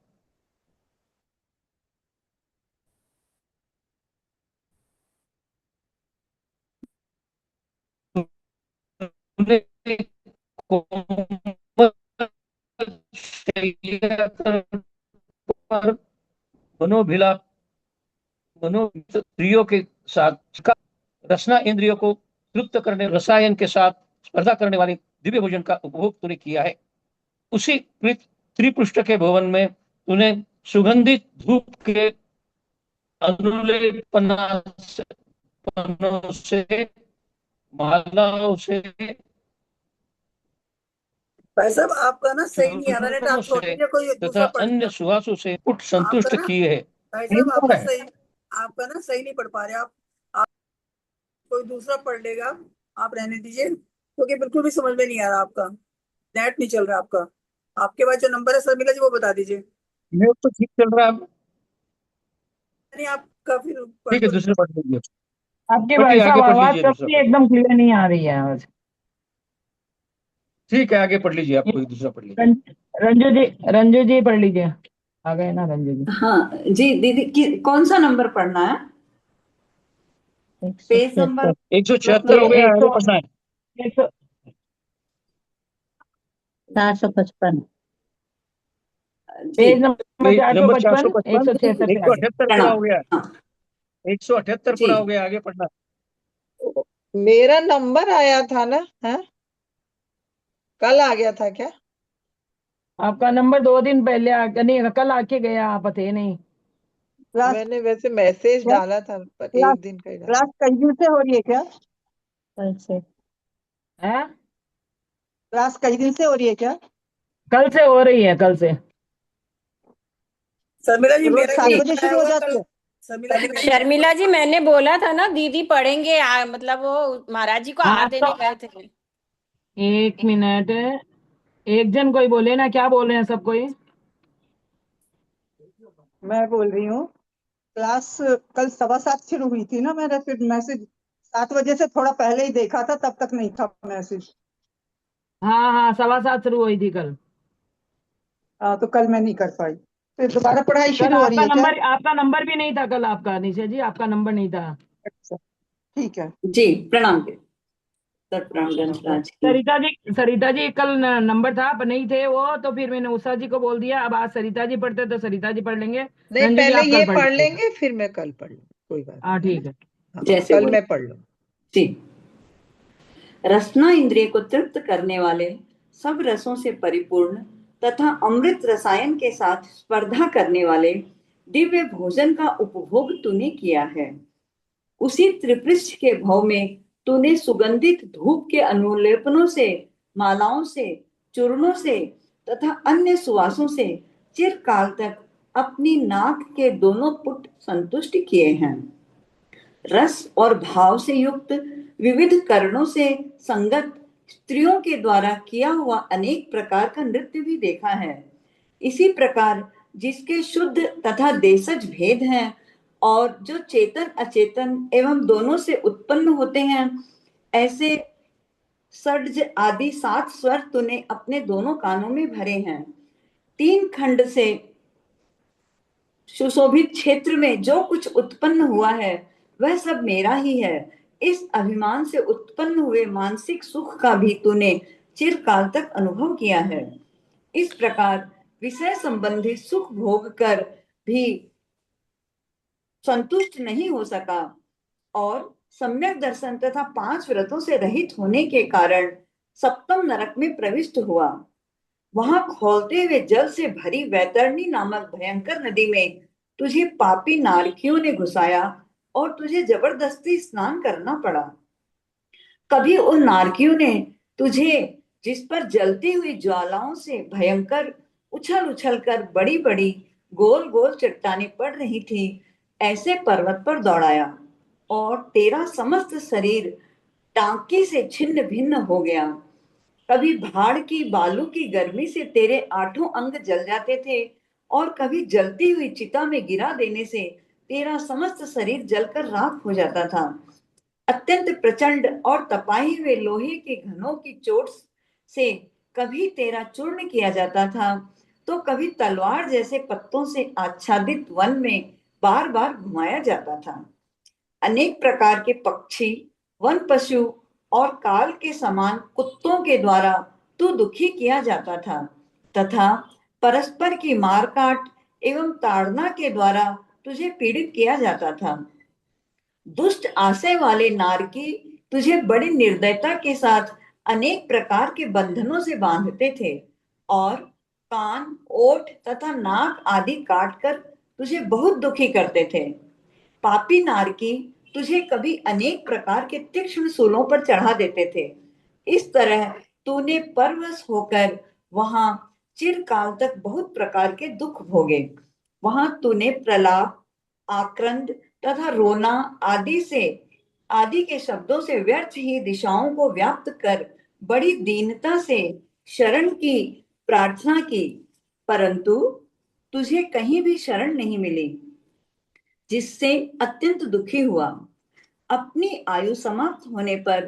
मनोभिलाप इंद्रियों के साथ रसना इंद्रियों को तृप्त करने रसायन के साथ स्पर्धा करने वाले दिव्य भोजन का उपभोग तूने किया है। उसी त्रिपृष्ठ के भवन में तूने सुगंधित धूप के अनुलेपनों से मालाओं से भाई साहब आपका ना सही नहीं आ रहा नेट, आप छोड़ दीजिए, कोई तथा दूसरा पढ़ अन्य सुहासों से कुट संतुष्ट किए है। भाई साहब आपका ना सही नहीं पढ़ पा रहे आप कोई दूसरा पढ़ लेगा, आप रहने दीजिए, क्योंकि बिल्कुल भी समझ में नहीं आ रहा, आपका नेट नहीं चल रहा आपका। आपके पास जो नंबर है शर्मिला जी वो बता दीजिए। नेट तो ठीक चल रहा है, नहीं आपका फिर ठीक है दूसरे पढ़ लीजिए। आपके भाई साहब आवाज एकदम क्लियर नहीं आ रही है आवाज। ठीक है आगे पढ़ लीजिए, आप कोई दूसरा पढ़ लीजिए। रंजू जी पढ़ लीजिए, आ गए ना रंजू जी। हाँ जी दीदी, कौन सा नंबर पढ़ना है? पेज नंबर 176 हो गया, आगे पढ़ना है। 455। जी पेज नंबर नंबर 455, 176 455, पे आगे। 178 पूरा प्रणाम। हो गया, हाँ 178 जी पूरा हो गया, आगे पढ़ना। मेरा नंबर आया था ना, है कल आ गया था क्या? आपका नंबर 2 दिन पहले नहीं, कल आके गया, आप थे नहीं। क्लास मैंने वैसे मैसेज क्या डाला था पर क्लास एक दिन का ही डाला। क्लास कई दिन से हो रही है क्या? कल से। है, क्लास कई दिन से हो रही है क्या? कल से हो रही है, कल से। शर्मिला जी रोज मेरा 7 भी बजे नंबर आया शुरू हो हुआ जाती कल। है? शर्मिला जी मैंने बोला था ना दीदी पढ़ेंगे, मतलब वो महाराज जी को हाँ आहार तो देने गए थे। 1 मिनट, एक जन कोई बोले ना, क्या बोल रहे हैं सब कोई? मैं बोल रही हूँ क्लास कल 7:15 शुरू हुई थी ना, मैंने फिर मैसेज 7 बजे से थोड़ा पहले ही देखा था, तब तक नहीं था मैसेज। हाँ हाँ, 7:15 शुरू हुई थी कल। तो कल मैं नहीं कर पाई, फिर दोबारा पढ़ाई कल शुरू हो रही है क्या? आपका नंबर भी नहीं था कल, आपका निशा जी, आपका नंबर नहीं था। अच्छा ठीक है। जी प्रणाम सर, प्रणाम गंजराज की। सरिता जी कल नंबर था पर नहीं थे वो, तो फिर मैंने उषा जी को बोल दिया, अब आज सरिता जी पढ़ते तो सरिता जी पढ़ लेंगे, नहीं, रंजू जी पहले आप ये कल पढ़ पढ़ लीजिएगा। लेंगे फिर मैं कल पढ़ लूँ, कोई बात हाँ नहीं, है ठीक है। ना? हाँ, जैसे कल बोले मैं पढ़ लूँ। जी। रसना इंद्रिय को तृप्त करने वाले, सब रसों से परिपूर्ण तथा अमृत रसायन के साथ स्पर्धा करने वाले दिव्य भोजन का उपभोग तूने किया है। उसी त्रिपृष्ठ के भव में तूने सुगंधित धूप के अनुलेपनों से, मालाओं से, चूर्णों से तथा अन्य सुवासों से चिरकाल तक अपनी नाक के दोनों पुट संतुष्ट किए हैं। रस और भाव से युक्त विविध कर्णों से संगत स्त्रियों के द्वारा किया हुआ अनेक प्रकार का नृत्य भी देखा है। इसी प्रकार जिसके शुद्ध तथा देशज भेद हैं और जो चेतन अचेतन एवं दोनों से उत्पन्न होते हैं, ऐसे षड्ज आदि 7 स्वर तूने अपने दोनों कानों में भरे हैं। 3 खंड से सुशोभित क्षेत्र में जो कुछ उत्पन्न हुआ है वह सब मेरा ही है। इस अभिमान से उत्पन्न हुए मानसिक सुख का भी तूने चिरकाल तक अनुभव किया है। इस प्रकार विषय संबंधी सुख भोग कर भी संतुष्ट नहीं हो सका और सम्यक दर्शन तथा 5 व्रतों से रहित होने के कारण सप्तम नरक में प्रविष्ट हुआ। वहां खौलते हुए जल से भरी वैतरणी नामक भयंकर नदी में तुझे पापी नारकियों ने घुसाया और तुझे जबरदस्ती स्नान करना पड़ा। कभी उन नारकियों ने तुझे, जिस पर जलती हुई ज्वालाओं से भयंकर उछल उछल कर बड़ी बड़ी गोल गोल चट्टानें पड़ रही थी, ऐसे पर्वत पर दौड़ाया और तेरा समस्त शरीर टांके से छिन्न भिन्न हो गया। कभी भाड़ की बालू की गर्मी से तेरे 8 अंग जल जाते थे और कभी जलती हुई चिता में गिरा देने से तेरा समस्त शरीर जलकर राख हो जाता था। अत्यंत प्रचंड और तपाए हुए लोहे के घनों की चोट से कभी तेरा चूर्ण किया जाता था, तो कभी तलवार जैसे पत्तों से आच्छादित वन में बार बार घुमाया जाता था। अनेक प्रकार के पक्षी, वन पशु और काल के समान कुत्तों के द्वारा तू दुखी किया जाता था तथा परस्पर की मारकाट एवं ताड़ना के द्वारा तुझे पीड़ित किया जाता था। दुष्ट आशय वाले नारकी तुझे बड़ी निर्दयता के साथ अनेक प्रकार के बंधनों से बांधते थे और कान, ओठ तथा नाक आदि काटकर तुझे बहुत दुखी करते थे। पापी नारकी तुझे कभी अनेक प्रकार के तीक्ष्ण सूलों पर चढ़ा देते थे। इस तरह तूने परवश होकर वहां चिरकाल तक बहुत प्रकार के दुख भोगे। वहां तूने प्रलाप, आक्रंद तथा रोना आदि के शब्दों से व्यर्थ ही दिशाओं को व्याप्त कर बड़ी दीनता से शरण की प्रार्थना की, परंतु तुझे कहीं भी शरण नहीं मिली, जिससे अत्यंत दुखी हुआ। अपनी आयु समाप्त होने पर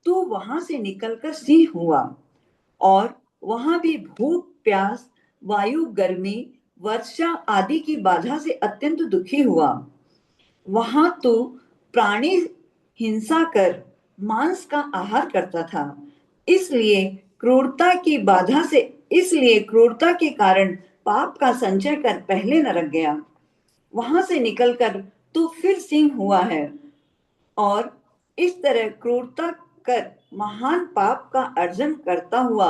तू वहां से निकलकर सिंह हुआ और वहां भी भूख, प्यास वायु, गर्मी, वर्षा आदि की बाधा से अत्यंत दुखी हुआ। वहां तो प्राणी हिंसा कर मांस का आहार करता था, इसलिए क्रूरता के कारण पाप का संचय कर पहले नरक गया। वहां से निकलकर तू फिर सिंह हुआ है और इस तरह क्रूरता कर महान पाप का अर्जन करता हुआ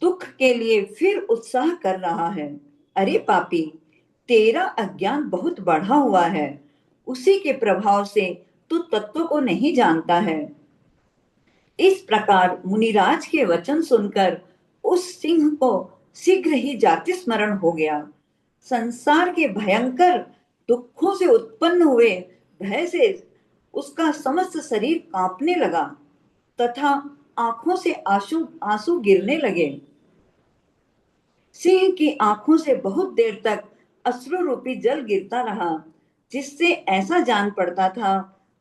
दुख के लिए फिर उत्साह कर रहा है। अरे पापी, तेरा अज्ञान बहुत बढ़ा हुआ है, उसी के प्रभाव से तू तत्व को नहीं जानता है। इस प्रकार मुनिराज के वचन सुनकर उस सिंह को शीघ्र ही जाति स्मरण हो गया। संसार के भयंकर दुखों से उत्पन्न हुए भय से उसका समस्त शरीर कांपने लगा तथा आंखों से आंसू गिरने लगे। सिंह की आंखों से बहुत देर तक अश्रु रूपी जल गिरता रहा, जिससे ऐसा जान पड़ता था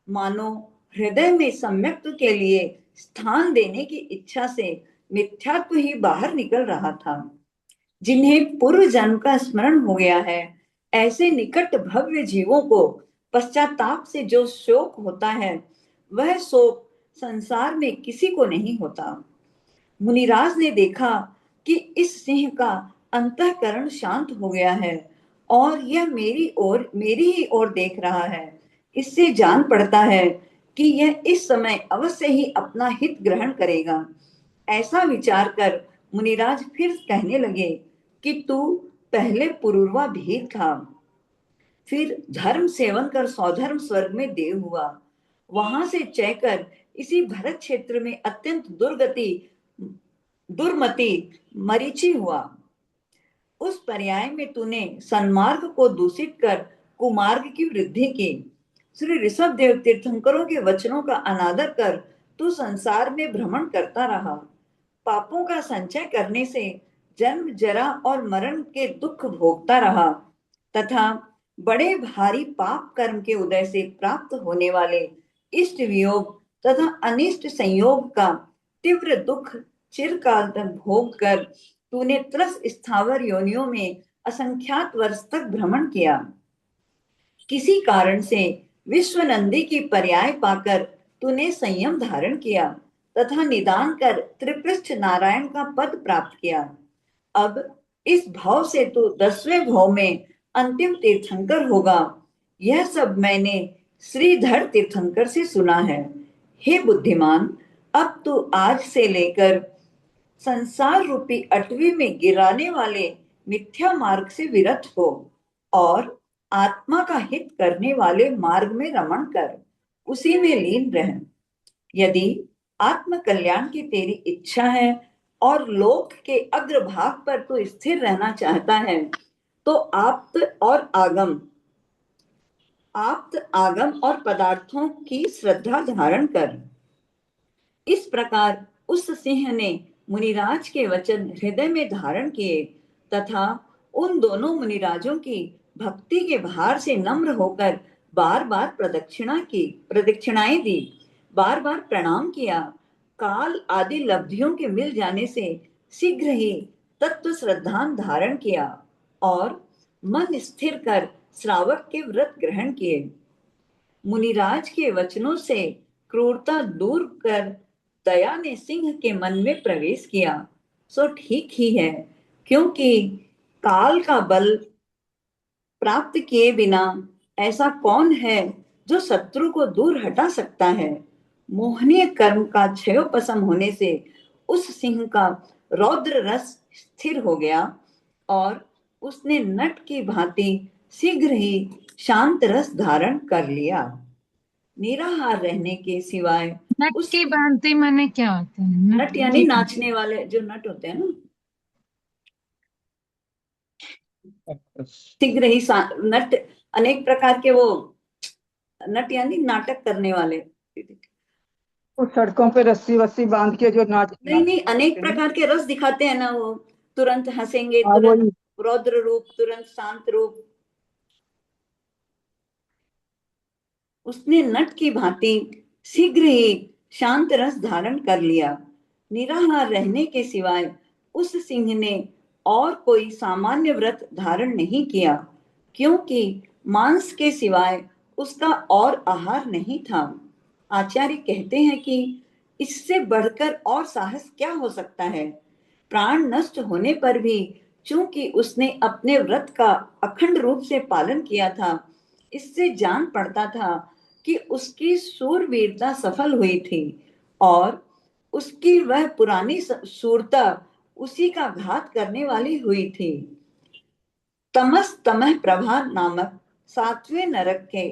मानो हृदय में सम्यक्त्व के लिए स्थान देने की इच्छा से मिथ्यात्व ही बाहर निकल रहा था। जिन्हें पूर्व जन्म का स्मरण हो गया है, ऐसे निकट भव्य जीवों को पश्चाताप से जो शोक होता है, वह शोक संसार में किसी को नहीं होता। मुनिराज ने देखा कि इस सिंह का अंतःकरण शांत हो गया है और यह मेरी ही ओर देख रहा है। इससे जान पड़ता है कि यह इस समय अवश्य ही अपना हित ग्रहण करेगा। ऐसा विचार कर मुनिराज फिर कहने लगे कि तू पहले पुरूरवा भीर था, फिर धर्म सेवन कर सौधर्म स्वर्ग में देव हुआ, वहां से चयकर इसी भरत क्षेत्र में अत्यंत दुर्मति मरीचि हुआ। उस पर्याय में तूने सन्मार्ग को दूषित कर कुमार्ग की वृद्धि की। श्री ऋषभ देव तीर्थंकरों के वचनों का अनादर कर तू संसार में भ्रमण करता रहा। पापों का संचय करने से जन्म, जरा और मरण के दुख भोगता रहा तथा बड़े भारी पाप कर्म के उदय से प्राप्त होने वाले इष्ट वियोग तथा अनिष्ट संयोग का तीव्र दुख चिरकाल तक भोग कर तूने त्रस स्थावर योनियों में असंख्यात वर्ष तक भ्रमण किया। किसी कारण से विश्वनंदी की पर्याय पाकर तूने संयम धारण किया तथा निदान कर त्रिपृष्ठ नारायण का पद प्राप्त किया। अब इस भाव से तू 10वें भाव में अंतिम तीर्थंकर होगा। यह सब मैंने श्रीधर तीर्थंकर से सुना है। हे बुद्धिमान, अब तू आज से लेकर संसार रूपी अटवी में गिराने वाले मिथ्या मार्ग से विरत हो और आत्मा का हित करने वाले मार्ग में रमण कर उसी में लीन रह। यदि आत्म कल्याण की तेरी इच्छा है और लोक के अग्रभाग पर तू स्थिर रहना चाहता है, तो आप्त आगम और पदार्थों की श्रद्धा धारण कर। इस प्रकार उस सिंह ने मुनिराज के वचन हृदय में धारण किए तथा उन दोनों मुनिराजों की भक्ति के भार से नम्र होकर बार बार प्रदक्षिणाएं दी, बार बार प्रणाम किया। काल आदि लब्धियों के मिल जाने से शीघ्र ही तत्व श्रद्धान धारण किया और मन स्थिर कर श्रावक के व्रत ग्रहण किए। मुनिराज के वचनों से क्रूरता दूर कर दया ने सिंह के मन में प्रवेश किया। सो ठीक ही है, क्योंकि काल का बल प्राप्त किए बिना ऐसा कौन है जो शत्रु को दूर हटा सकता है। मोहनीय कर्म का क्षयोपशम होने से उस सिंह का रौद्र रस स्थिर हो गया और उसने नट की भांति शीघ्र ही शांत रस धारण कर लिया। निराहार रहने के सिवाय नट की भांति माने क्या होता है? नट यानी नाचने वाले जो नट होते हैं ना, शीघ्र ही नट अनेक प्रकार के, वो नट यानी नाटक करने वाले, वो सड़कों पे रस्सी वस्सी बांध के जो नाच नहीं अनेक प्रकार के रस दिखाते हैं ना, वो तुरंत हंसेंगे, तुरंत रौद्र रूप, तुरंत शांत रूप। उसने नट की भांति शीघ्र ही शांत रस धारण कर लिया। निराहार रहने के सिवाय उस सिंह ने और कोई सामान्य व्रत धारण नहीं किया, क्योंकि मांस के सिवाय उसका और आहार नहीं था। आचार्य कहते हैं कि इससे बढ़कर और साहस क्या हो सकता है। प्राण नष्ट होने पर भी चूंकि उसने अपने व्रत का अखंड रूप से पालन किया था, इससे जान पड़ता था कि उसकी शूरवीरता सफल हुई थी और उसकी वह पुरानी शूरता उसी का घात करने वाली हुई थी। तमस तमह प्रभा नामक 7वें नरक के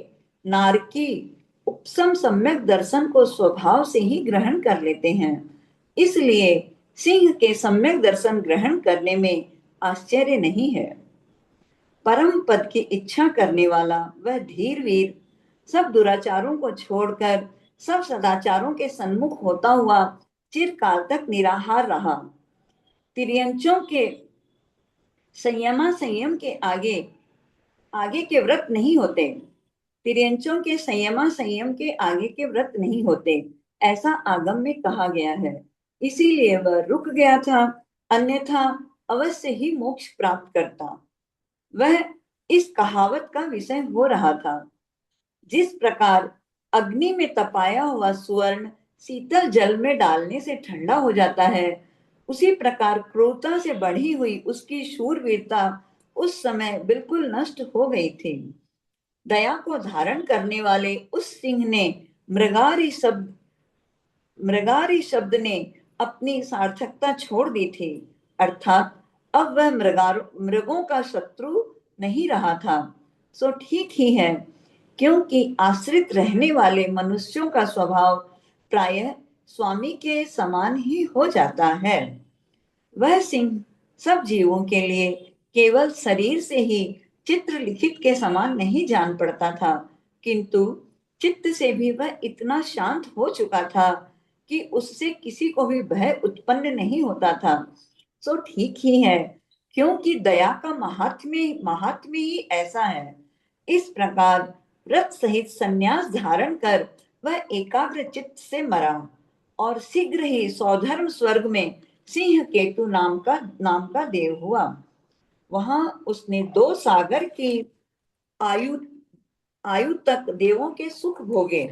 नारकी उपसम सम्यक दर्शन को स्वभाव से ही ग्रहण कर लेते हैं। इसलिए सिंह के सम्यक दर्शन ग्रहण करने में आश्चर्य नहीं है। परम पद की इच्छा करने वाला वह धीर वीर सब दुराचारों को छोड़कर सब सदाचारों के सन्मुख होता हुआ चिरकाल तक निराहार रहा। तिर्यंचों के संयम के आगे के व्रत नहीं होते। तिर्यंचों के संयम के आगे के व्रत नहीं होते, ऐसा आगम में कहा गया है। इसीलिए वह रुक गया था, अन्यथा अवश्य ही मोक्ष प्राप्त करता। वह इस कहावत का विषय हो रहा था। जिस प्रकार अग्नि में तपाया हुआ स्वर्ण शीतल जल में डालने से ठंडा हो जाता है, उसी प्रकार क्रूरता से बढ़ी हुई उसकी शूरवीरता उस समय बिल्कुल नष्ट हो गई थी। दया को धारण करने वाले उस सिंह ने मृगारी शब्द ने अपनी सार्थकता छोड़ दी थी, अर्थात अब वह मृगों का शत्रु नहीं रहा था। सो ठीक ही है, क्योंकि आश्रित रहने वाले मनुष्यों का स्वभाव प्रायः स्वामी के समान ही हो जाता है। वह सिंह सब जीवों के लिए केवल शरीर से ही चित्र लिखित के समान नहीं जान पड़ता था, किंतु चित्त से भी वह इतना शांत हो चुका था कि उससे किसी को भी भय उत्पन्न नहीं होता था। सो ठीक ही है, क्योंकि दया का महात्म्य ही ऐसा है। इस प्रकार व्रत सहित संन्यास धारण कर वह एकाग्र चित्त से मरा और शीघ्र ही सौधर्म स्वर्ग में सिंह केतु नाम का देव हुआ। वहां उसने 2 सागर की आयु तक देवों के सुख भोगे।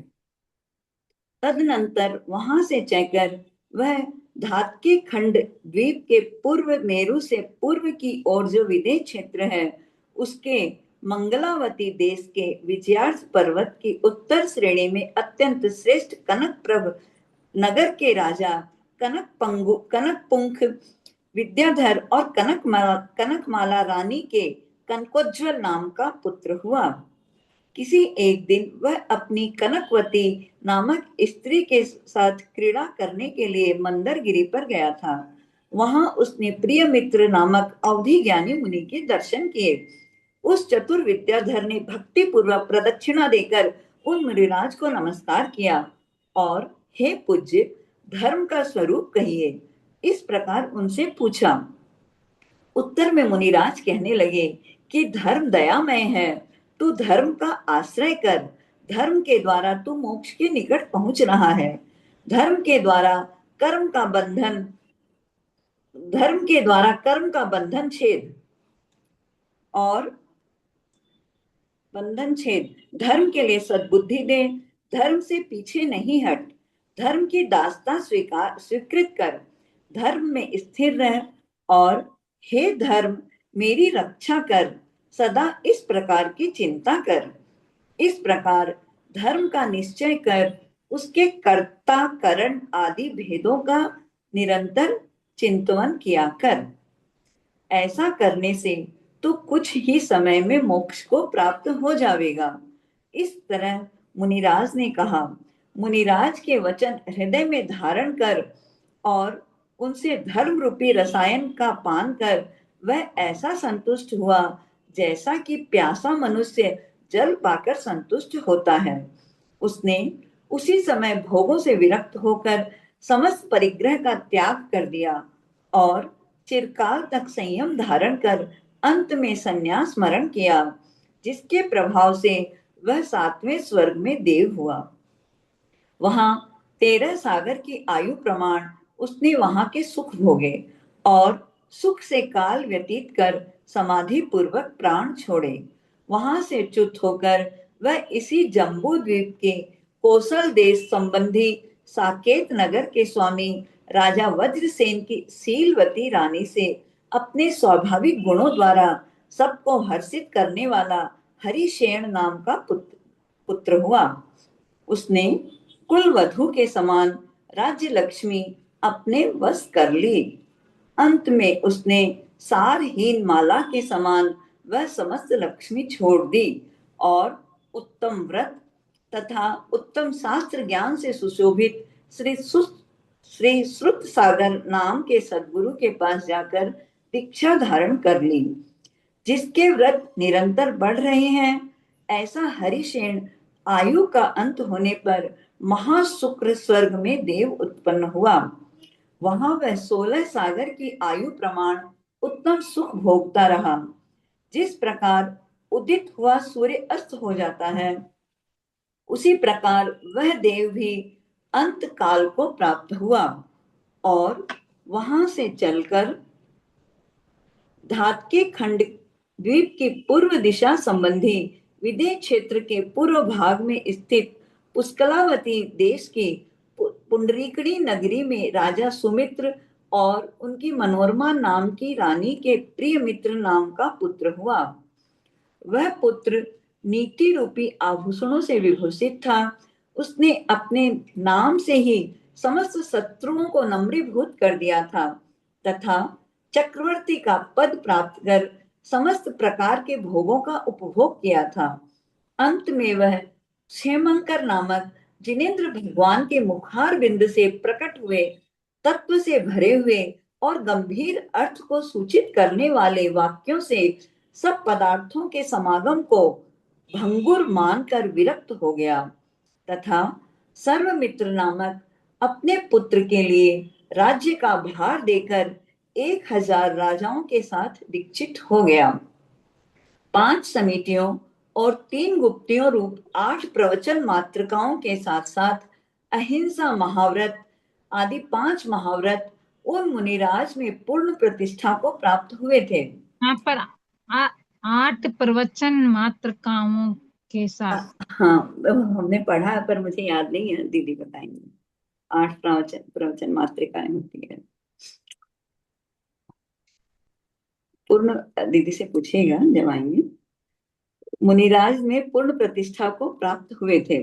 तदनंतर वहां से चलकर वह धात्की खंड द्वीप के पूर्व मेरु से पूर्व की ओर जो विदेह क्षेत्र है, उसके मंगलावती देश के विजयार्थ पर्वत की उत्तर श्रेणी में अत्यंत श्रेष्ठ कनकप्रभ नगर के राजा कनकपुंख विद्याधर और कनकमाला रानी के कनकोज्ज्वल नाम का पुत्र हुआ। किसी एक दिन वह अपनी कनकवती नामक स्त्री के साथ क्रीड़ा करने के लिए मंदरगिरी पर गया था। वहां उसने प्रिय मित्र नामक अवधि ज्ञानी मुनि के दर्शन किए। उस चतुर विद्याधर ने भक्ति पूर्वक प्रदक्षिणा देकर उन मुनिराज को नमस्कार किया और हे पूज्य, धर्म का स्वरूप कहिए, इस प्रकार उनसे पूछा। उत्तर में मुनिराज कहने लगे कि धर्म दयामय है, तू धर्म का आश्रय कर। धर्म के द्वारा तू मोक्ष के निकट पहुंच रहा है। धर्म के द्वारा कर्म का बंधन छेद और धर्म के लिए सद्बुद्धि दे। धर्म से पीछे नहीं हट, धर्म की दासता स्वीकृत कर, धर्म में स्थिर रह और हे धर्म मेरी रक्षा कर, सदा इस प्रकार की चिंता कर। इस प्रकार धर्म का निश्चय कर उसके कर्ता करण आदि भेदों का निरंतर चिंतन किया कर। ऐसा करने से तो कुछ ही समय में मोक्ष को प्राप्त हो जाएगा। इस तरह मुनिराज ने कहा। मुनिराज के वचन हृदय में धारण कर और उनसे धर्म रूपी रसायन का पान कर वह ऐसा संतुष्ट हुआ जैसा कि प्यासा मनुष्य जल पाकर संतुष्ट होता है। उसने उसी समय भोगों से विरक्त होकर समस्त परिग्रह का त्याग कर दिया और चिरकाल तक संयम धारण कर अंत में संन्यास मरण किया, जिसके प्रभाव से वह 7वें स्वर्ग में देव हुआ। वहां 13 सागर की आयु प्रमाण उसने वहां के सुख भोगे और सुख से काल व्यतीत कर समाधि पूर्वक प्राण छोड़े। वहां से च्युत होकर वह इसी जम्बू द्वीप के कोसल देश संबंधी साकेत नगर के स्वामी राजा वज्रसेन की शीलवती रानी से अपने स्वाभाविक गुणों द्वारा सबको हर्षित करने वाला हरिशेन नाम का पुत्र हुआ। उसने कुल वधु के समान राज्य लक्ष्मी अपने वश कर ली। अंत में उसने सारहीन माला के समान वह समस्त लक्ष्मी छोड़ दी और उत्तम व्रत तथा उत्तम शास्त्र ज्ञान से सुशोभित श्री श्रुत सागर नाम के सद्गुरु के पास जाकर दीक्षा धारण कर ली। जिसके व्रत निरंतर बढ़ रहे हैं, ऐसा हरिशेन आयु का अंत होने पर महाशुक्र स्वर्ग में देव उत्पन्न हुआ। वहां वह 16 सागर की आयु प्रमाण उत्तम सुख भोगता रहा। जिस प्रकार उदित हुआ सूर्य अस्त हो जाता है, उसी प्रकार वह देव भी अंत काल को प्राप्त हुआ और वहां से चलकर धात्के खंड द्वीप की पूर्व दिशा संबंधी विदेह क्षेत्र के पूर्व भाग में स्थित पुष्कलावती देश की पुंडरीकड़ी नगरी में राजा सुमित्र और उनकी मनोरमा नाम की रानी के प्रिय मित्र नाम का पुत्र हुआ। वह पुत्र नीति रूपी आभूषणों से विभूषित था। उसने अपने नाम से ही समस्त शत्रुओं को नम्रीभूत कर दिया था तथा चक्रवर्ती का पद प्राप्त कर समस्त प्रकार के भोगों का उपभोग किया था। अंत में वह क्षेमंकर नामक जिनेंद्र भगवान के मुखार बिंद से प्रकट हुए तत्व से भरे हुए और गंभीर अर्थ को सूचित करने वाले वाक्यों से सब पदार्थों के समागम को भंगुर मानकर विरक्त हो गया तथा सर्वमित्र नामक अपने पुत्र के लिए राज्य का भार देकर 1000 राजाओं के साथ दीक्षित हो गया। 5 समितियों और 3 गुप्तियों रूप 8 प्रवचन मातृकाओं के साथ साथ अहिंसा महाव्रत आदि 5 महाव्रत उन मुनिराज में पूर्ण प्रतिष्ठा को प्राप्त हुए थे। यहाँ पर 8 प्रवचन मातृकाओं के साथ। हाँ, हमने पढ़ा है पर मुझे याद नहीं है, दीदी बताएंगे। 8 प्रवचन मातृकाएं होती है। पूर्ण दीदी से पूछिएगा जब आएंगे। मुनिराज में पूर्ण प्रतिष्ठा को प्राप्त हुए थे।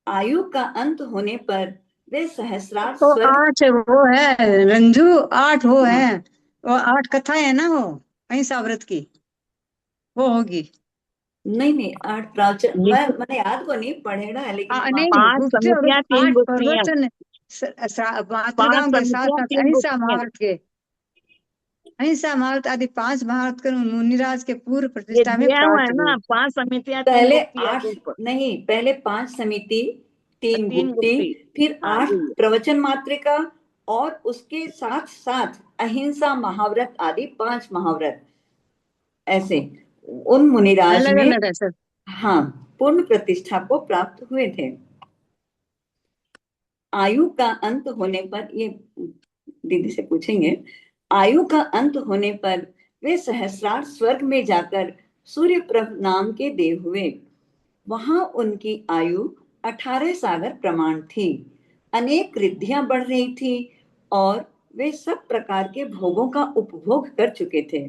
आयु का अंत होने पर वे सहस्रार तो 8 वो है रंजू, 8 वो है, वो 8 कथाएं है ना, वो अहिंसा व्रत की वो होगी। नहीं 8 प्रवचन मैंने याद को नहीं पढ़ेगा है, लेकिन नहीं 8 प्रवचन मातृकाओं के साथ साथ अहिंसा महाव्रत के अहिंसा महाव्रत आदि 5 महाव्रत के मुनिराज के पूर्व प्रतिष्ठा में प्राप्त हुए। 5 समितियां, पहले 8 नहीं, पहले 5 समिति, 3 गुप्ती, फिर 8 प्रवचन मातृका और उसके साथ साथ अहिंसा महाव्रत आदि 5 महाव्रत, ऐसे उन मुनिराज में हाँ पूर्ण प्रतिष्ठा को प्राप्त हुए थे। आयु का अंत होने पर, ये दीदी से पूछेंगे, आयु का अंत होने पर वे सहस्रार स्वर्ग में जाकर सूर्यप्रभ नाम के देव हुए। वहां उनकी आयु 18 सागर प्रमाण थी। अनेक रिद्धियां बढ़ रही थी और वे सब प्रकार के भोगों का उपभोग कर चुके थे।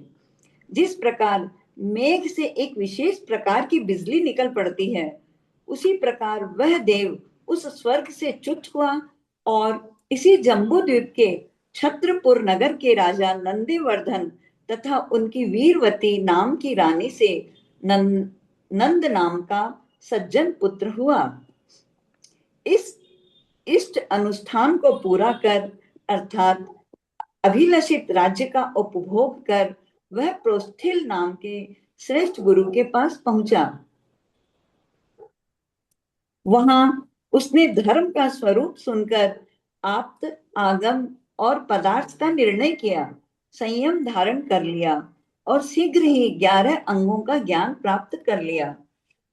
जिस प्रकार मेघ से एक विशेष प्रकार की बिजली निकल पड़ती है, उसी प्रकार वह देव उस स्वर्ग से च्युत हुआ और इसी जम्बू द्वीप के छत्रपुर नगर के राजा नंदीवर्धन तथा उनकी वीरवती नाम की रानी से नंद नाम का सज्जन पुत्र हुआ। इस इष्ट अनुष्ठान को पूरा कर अर्थात अभिलषित राज्य का उपभोग कर वह प्रोस्थिल नाम के श्रेष्ठ गुरु के पास पहुंचा। वहां उसने धर्म का स्वरूप सुनकर आप्त आगम और पदार्थ का निर्णय किया, संयम धारण कर लिया और शीघ्र ही 11 अंगों का ज्ञान प्राप्त कर लिया।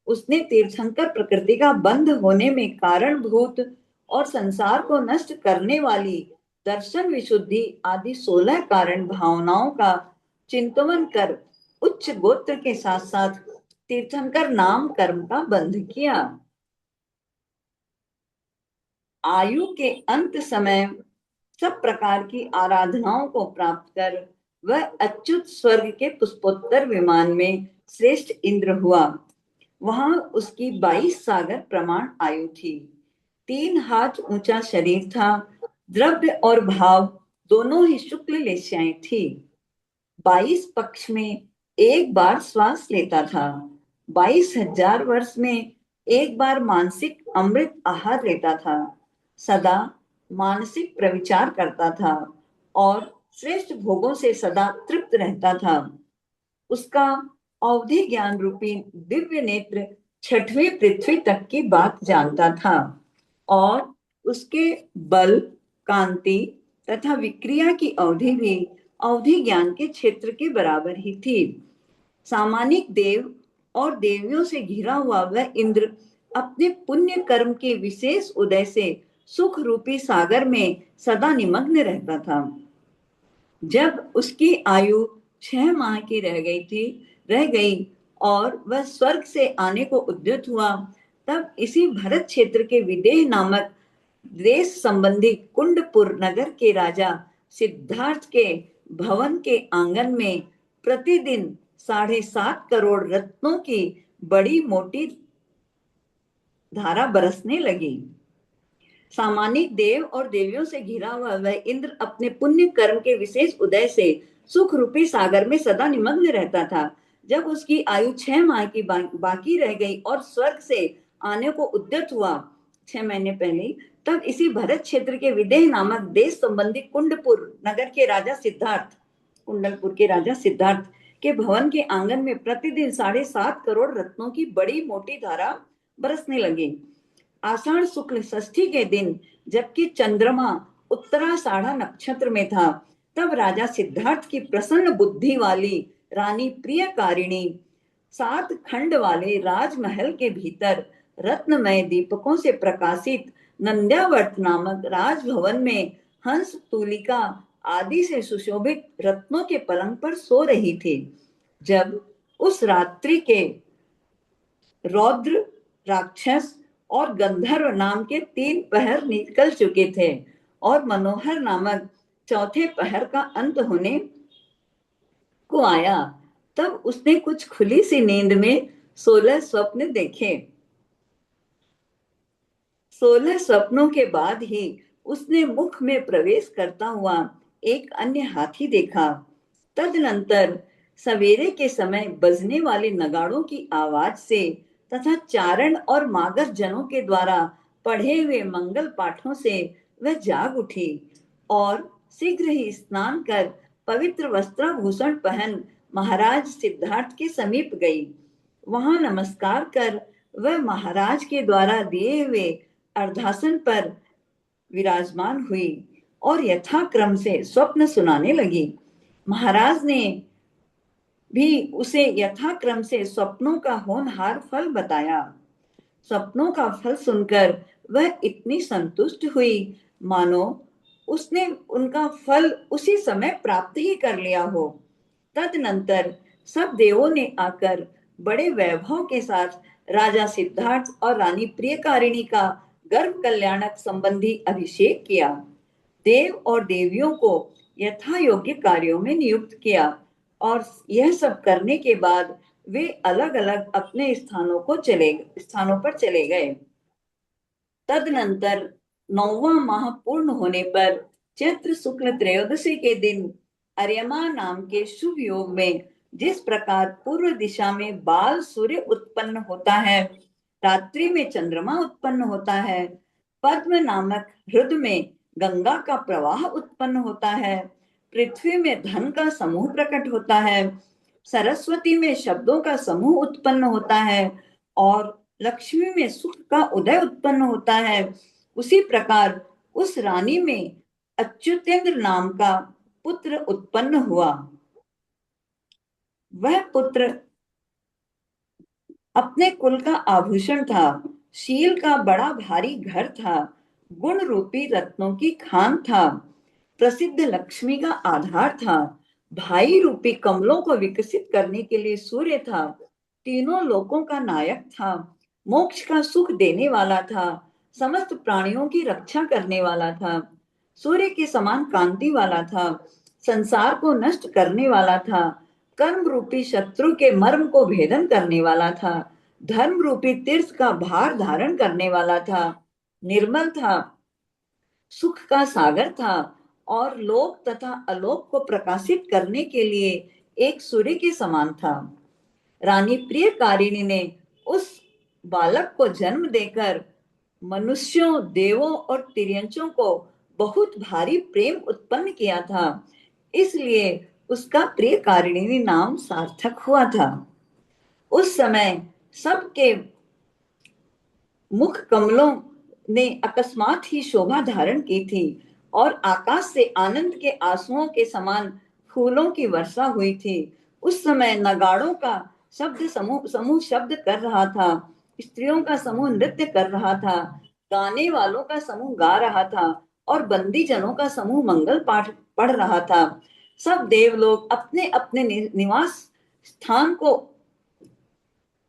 उसने तीर्थंकर प्रकृति का बंध होने में कारणभूत और संसार को नष्ट करने वाली दर्शन विशुद्धि आदि 16 कारण भावनाओं का चिंतन कर उच्च गोत्र के साथ साथ तीर्थंकर नाम कर्म का बंध किया। आयु के अंत समय सब प्रकार की आराधनाओं को प्राप्त कर वह अच्युत स्वर्ग के पुष्पोत्तर विमान में श्रेष्ठ इंद्र हुआ। वहां उसकी 22 सागर प्रमाण आयु थी। 3 हाथ ऊंचा शरीर था। द्रव्य और भाव दोनों ही शुक्ल लेश्याएं थी। 22 पक्ष में एक बार श्वास लेता था। 22,000 वर्ष में एक बार मानसिक अमृत आहार लेता था। सदा मानसिक प्रविचार करता था और श्रेष्ठ भोगों से सदा तृप्त रहता था। उसका अवधि ज्ञान रूपी दिव्य नेत्र 6वीं पृथ्वी तक की बात जानता था और उसके बल, कांति तथा विक्रिया की अवधि भी अवधि ज्ञान के क्षेत्र के बराबर ही थी। सामानिक देव और देवियों से घिरा हुआ वह इंद्र अपने पुण्य कर्म के विशेष उदय से सुख रूपी सागर में सदा निमग्न रहता था। जब उसकी आयु 6 माह की रह गई और वह स्वर्ग से आने को उद्यत हुआ, तब इसी भरत क्षेत्र के विदेह नामक देश संबंधी कुंडपुर नगर के राजा सिद्धार्थ के भवन के आंगन में प्रतिदिन 7.5 करोड़ रत्नों की बड़ी मोटी धारा बरसने लगी। सामानिक देव और देवियों से घिरा हुआ वह इंद्र अपने पुण्य कर्म के विशेष उदय से सुख रूपी सागर में सदा निमग्न रहता था। जब उसकी आयु 6 माह की बाकी रह गई और स्वर्ग से आने को उद्यत हुआ 6 महीने पहले, तब इसी भरत क्षेत्र के विदेह नामक देश संबंधी कुंडपुर नगर के राजा सिद्धार्थ, कुंडलपुर के राजा सिद्धार्थ के भवन के आंगन में प्रतिदिन 7.5 करोड़ रत्नों की बड़ी मोटी धारा बरसने लगी। आषाढ़ शुक्ल षष्ठी के दिन जबकि चंद्रमा उत्तराषाढ़ा नक्षत्र में था, तब राजा सिद्धार्थ की प्रसन्न बुद्धि वाली रानी प्रियकारिणी 7 खंड वाले राजमहल के भीतर रत्नमय दीपकों से प्रकाशित नंद्यावर्त नामक राजभवन में हंस, तूलिका आदि से सुशोभित रत्नों के पलंग पर सो रही थी। जब उस रात्रि के रौद्र, राक्षस और गंधर्व नाम के 3 पहर निकल चुके थे और मनोहर नामक चौथे पहर का अंत होने को आया, तब उसने कुछ खुली सी नींद में 16 स्वप्न देखे। 16 स्वप्नों के बाद ही उसने मुख में प्रवेश करता हुआ एक अन्य हाथी देखा। तदनंतर सवेरे के समय बजने वाले नगाड़ों की आवाज से तथा चारण और मागर जनों के द्वारा पढ़े हुए मंगल पाठों से वह जाग उठी और शीघ्र ही स्नान कर पवित्र वस्त्राभूषण पहन महाराज सिद्धार्थ के समीप गई। वहां नमस्कार कर वह महाराज के द्वारा दिए हुए अर्धासन पर विराजमान हुई और यथाक्रम से स्वप्न सुनाने लगी। महाराज ने भी उसे यथाक्रम से स्वप्नों का होनहार फल बताया। स्वप्नों का फल सुनकर वह इतनी संतुष्ट हुई मानो उसने उनका फल उसी समय प्राप्त ही कर लिया हो। तदनंतर सब देवों ने आकर बड़े वैभव के साथ राजा सिद्धार्थ और रानी प्रियकारिणी का गर्भ कल्याणक संबंधी अभिषेक किया। देव और देवियों को यथा योग्य कार्यों में नियुक्त किया और यह सब करने के बाद वे अलग अलग अपने स्थानों पर चले गए। तदनंतर 9वां माह पूर्ण होने पर चैत्र शुक्ल त्रयोदशी के दिन अर्यमा नाम के शुभ योग में जिस प्रकार पूर्व दिशा में बाल सूर्य उत्पन्न होता है, रात्रि में चंद्रमा उत्पन्न होता है, पद्म नामक हृदय में गंगा का प्रवाह उत्पन्न होता है, पृथ्वी में धन का समूह प्रकट होता है, सरस्वती में शब्दों का समूह उत्पन्न होता है और लक्ष्मी में सुख का उदय उत्पन्न होता है, उसी प्रकार उस रानी में अच्युतेंद्र नाम का पुत्र उत्पन्न हुआ। वह पुत्र अपने कुल का आभूषण था, शील का बड़ा भारी घर था, गुण रूपी रत्नों की खान था, प्रसिद्ध लक्ष्मी का आधार था। भाई रूपी कमलों को विकसित करने के लिए सूर्य था। तीनों लोकों का नायक था। मोक्ष का सुख देने वाला था। समस्त प्राणियों की रक्षा करने वाला था। सूर्य के समान कांति वाला था। संसार को नष्ट करने वाला था। कर्म रूपी शत्रु के मर्म को भेदन करने वाला था। धर्म रूपी तीर्थ का भार धारण करने वाला था। निर्मल था, सुख का सागर था और लोक तथा अलोक को प्रकाशित करने के लिए एक सूर्य के समान था। रानी प्रियकारिणी ने उस बालक को जन्म देकर मनुष्यों, देवों और तिर्यंचों को बहुत भारी प्रेम उत्पन्न किया था। इसलिए उसका प्रियकारिणी नाम सार्थक हुआ था। उस समय सबके मुख कमलों ने अकस्मात ही शोभा धारण की थी और आकाश से आनंद के आंसुओं के समान फूलों की वर्षा हुई थी। उस समय नगाड़ों का शब्द समूह शब्द कर रहा था। स्त्रियों का समूह नृत्य कर रहा था। गाने वालों का समूह गा रहा था और बंदी जनों का समूह मंगल पाठ पढ़ रहा था। सब देवलोग अपने अपने निवास स्थान को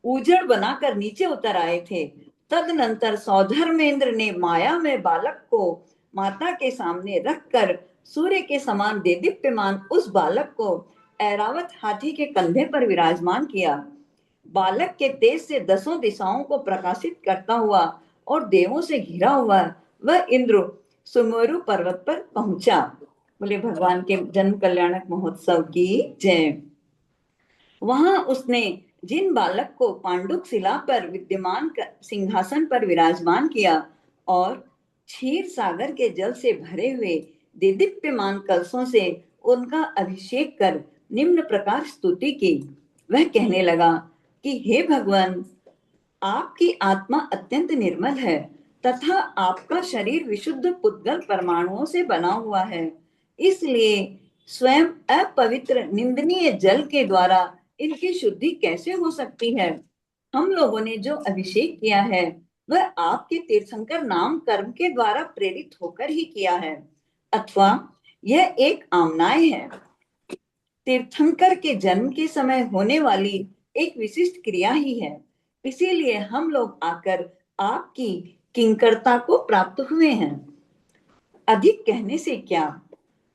उजड़ बनाकर नीचे उतर आए थे। तदनंतर सौधर्मेंद्र ने माया में बालक को माता के सामने रखकर सूर्य के समान देदीप्यमान उस बालक को ऐरावत हाथी के कंधे पर विराजमान किया। बालक के तेज से 10 दिशाओं को प्रकाशित करता हुआ और देवों से घिरा हुआ वह इंद्र सुमेरु पर्वत पर पहुंचा। बोले भगवान के जन्म कल्याणक महोत्सव की जय। वहां उसने जिन बालक को पांडुक शिला पर विद्यमान सिंहासन पर विराजमान किया और क्षीर सागर के जल से भरे हुए देदीप्यमान कलशों से उनका अभिषेक कर निम्न प्रकार स्तुति की। वह कहने लगा कि हे भगवान, आपकी आत्मा अत्यंत निर्मल है तथा आपका शरीर विशुद्ध पुद्गल परमाणुओं से बना हुआ है। इसलिए स्वयं अपवित्र निंदनीय जल के द्वारा इनकी शुद्धि कैसे हो सकती है? हम लोगों ने जो अभिषेक किया है वह आपके तीर्थंकर नाम कर्म के द्वारा प्रेरित होकर ही किया है, अथवा यह एक आमनाय है। तीर्थंकर के जन्म के समय होने वाली एक विशिष्ट क्रिया ही है। इसीलिए हम लोग आकर आपकी किंकरता को प्राप्त हुए हैं। अधिक कहने से क्या,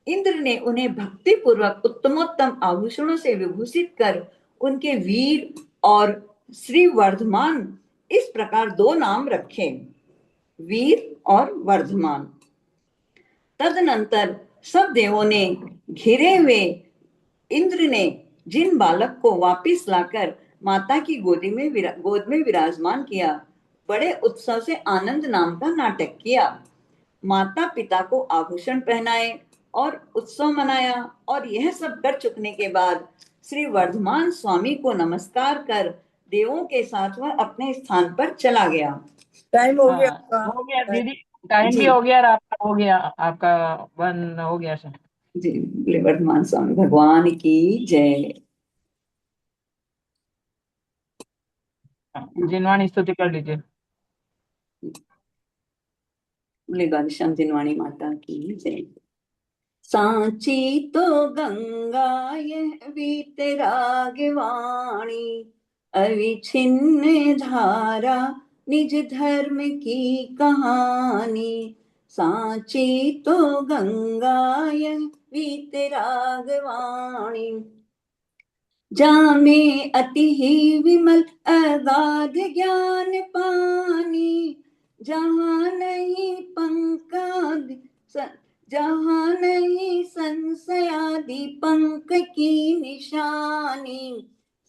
इंद्र ने उन्हें भक्ति पूर्वक उत्तमोत्तम आभूषणों से विभूषित कर उनके वीर और श्री वर्धमान इस प्रकार 2 नाम रखे, वीर और वर्धमान। तदनंतर सब देवों ने घिरे हुए इंद्र ने जिन बालक को वापिस लाकर माता की गोद में विराजमान किया, बड़े उत्सव से आनंद नाम का नाटक किया। माता पिता को आभूषण पहनाए और उत्सव मनाया और यह सब कर चुकने के बाद श्री वर्धमान स्वामी को नमस्कार कर देवों के साथ वह अपने स्थान पर चला गया। टाइम हो गया आपका। हो गया दीदी, टाइम भी हो गया और आपका हो गया, आपका 1 हो गया सर जी। बोले वर्धमान स्वामी भगवान की जय। जिनवाणी स्तुति कर लीजिए। बोले घनश्याम जिनवाणी माता की जय। सांची तो गंगा यह वीतरागवाणी, अविछिन्न धारा निज धर्म की कहानी। सांची तो गंगा यह वीतरागवाणी, जामे अति ही विमल अगाध ज्ञान पानी। जहाँ नहीं जहाँ नहीं संशयादि पंक की निशानी।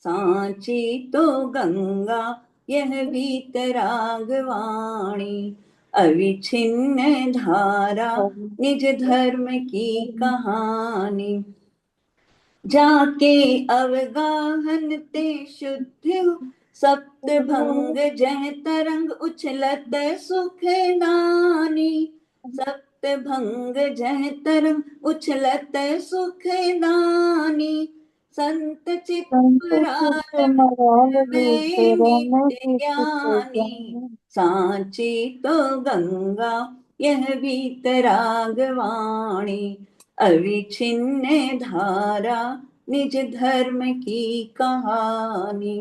सांची तो गंगा यह वीतरागवाणी, अविछिन्न धारा निज धर्म की कहानी। जाके अवगाहन ते शुद्ध सप्त भंग जह तरंग उछलत सुख नानी। सप्त भंग जह तरंग उछलत सुख नानी। संत चित ज्ञानी। सांची तो गंगा यह वीतरागवाणी, अविछिन्न धारा निज धर्म की कहानी।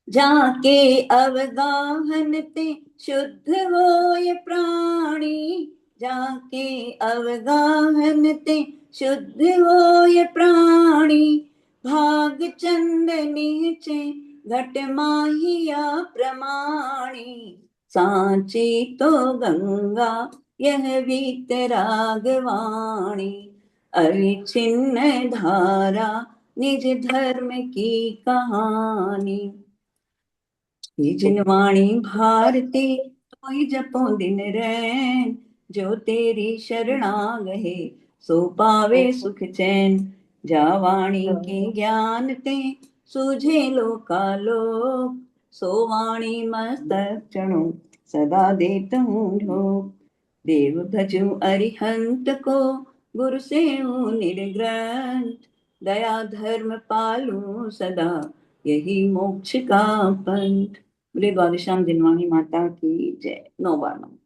जाके अवगाहन ते शुद्ध होय प्राणी, जाके अवगाहन ते शुद्ध होय प्राणी। भाग चंद नीचे घट माहिया प्रमाणी, सांची तो गंगा यह वीतरागवाणी। अविछिन्न धारा निज धर्म की कहानी। जिनवाणी भारती तोहि जपो दिन रैन, जो तेरी शरणा गहे सो पावे सुख चैन। जा वाणी के ज्ञान ते सूझे लोकालोक, सो वाणी मस्तक चढ़ो सदा देत हूँ ढोक। देव भजू अरिहंत को गुरु सेऊ निर्ग्रंथ, दया धर्म पालू सदा यही मोक्ष का पंथ। बोले द्वादशाम जिनवाणी माता की जय। 9 बार नमः।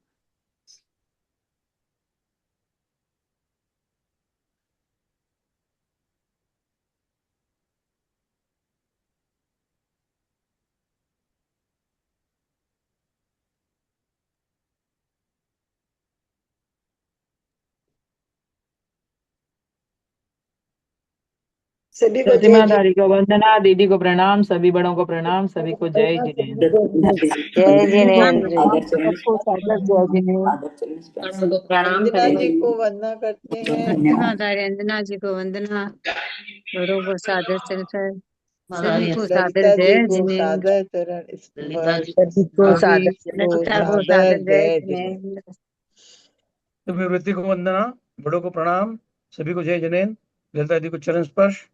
सभी को जय प्रतिमा जी। धारी को वंदना, दीदी को प्रणाम, सभी बड़ों को प्रणाम, सभी को जय जिनेन्द्र। जय जिनेन्द्र। आदर चरण सबको सादर जय जिनेन्द्र। आदर चरण स्पर्श। सबको प्रणाम अंजना करें। जी को वंदना करते हैं। प्रतिमा धारी अंजना जी को वंदना, बड़ों को सादर चरण, सभी को सादर ललिता जी जय को जिनेन्द्र। सादर चरण ललिता जी स्पर्श। सभी को सादर, सभी को ललिता को सादर सादर जय जय जिनेन्द्र। जिनेन्द्र। सभी वृत्ति को वंदना, बड़ों को प्रणाम, सभी को जय जिनेन्द्र। ललिता जी को चरण स्पर्श।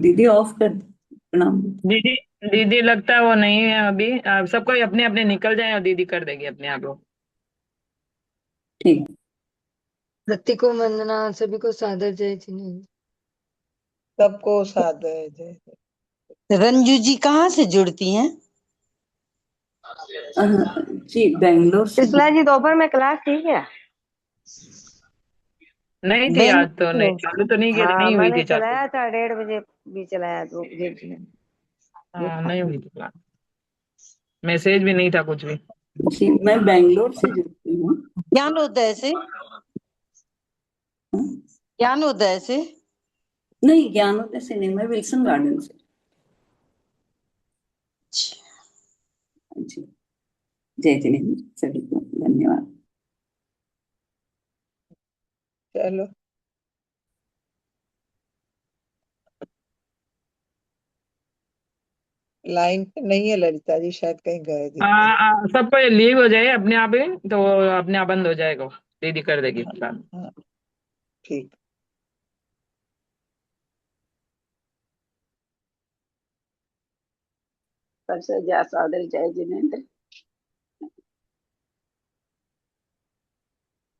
दीदी ऑफ कर दो। प्रणाम। दीदी दीदी लगता है वो नहीं है अभी। सबको अपने अपने निकल जाए और दीदी कर देगी अपने आप वो। ठीक। वृत्ति को वंदना, सभी को सादर जय जिनेन्द्र। सबको सादर जय। रंजू जी कहाँ से जुड़ती हैं? जी बेंगलोर से। शीतला जी दोपहर में क्लास थी क्या? नहीं थी आज तो, नहीं बेंगलोर। चालू तो नहीं किया, हाँ नहीं हुई मैंने थी चालू। चलाया था 1:30 बजे भी चलाया, 2 बजे। हाँ नहीं हुई थी क्लास, मैसेज भी नहीं था कुछ भी। जी मैं बेंगलोर से जुड़ती हूँ। ज्ञानोदय से? ज्ञानोदय से? नहीं ज्ञानोदय से नहीं, मैं विल्सन गार्डन से। जी जय जिनेन्द्र, सभी को धन्यवाद। चलो लाइन पे नहीं है ललिता जी, शायद कहीं गए दिखते हैं। सबको ये लीव हो जाए अपने आप ही, तो अपने आप बंद हो जाएगा, दीदी कर देगी फिलहाल। हाँ, ठीक। सबसे ज्यादा सादर जय जिनेन्द्र।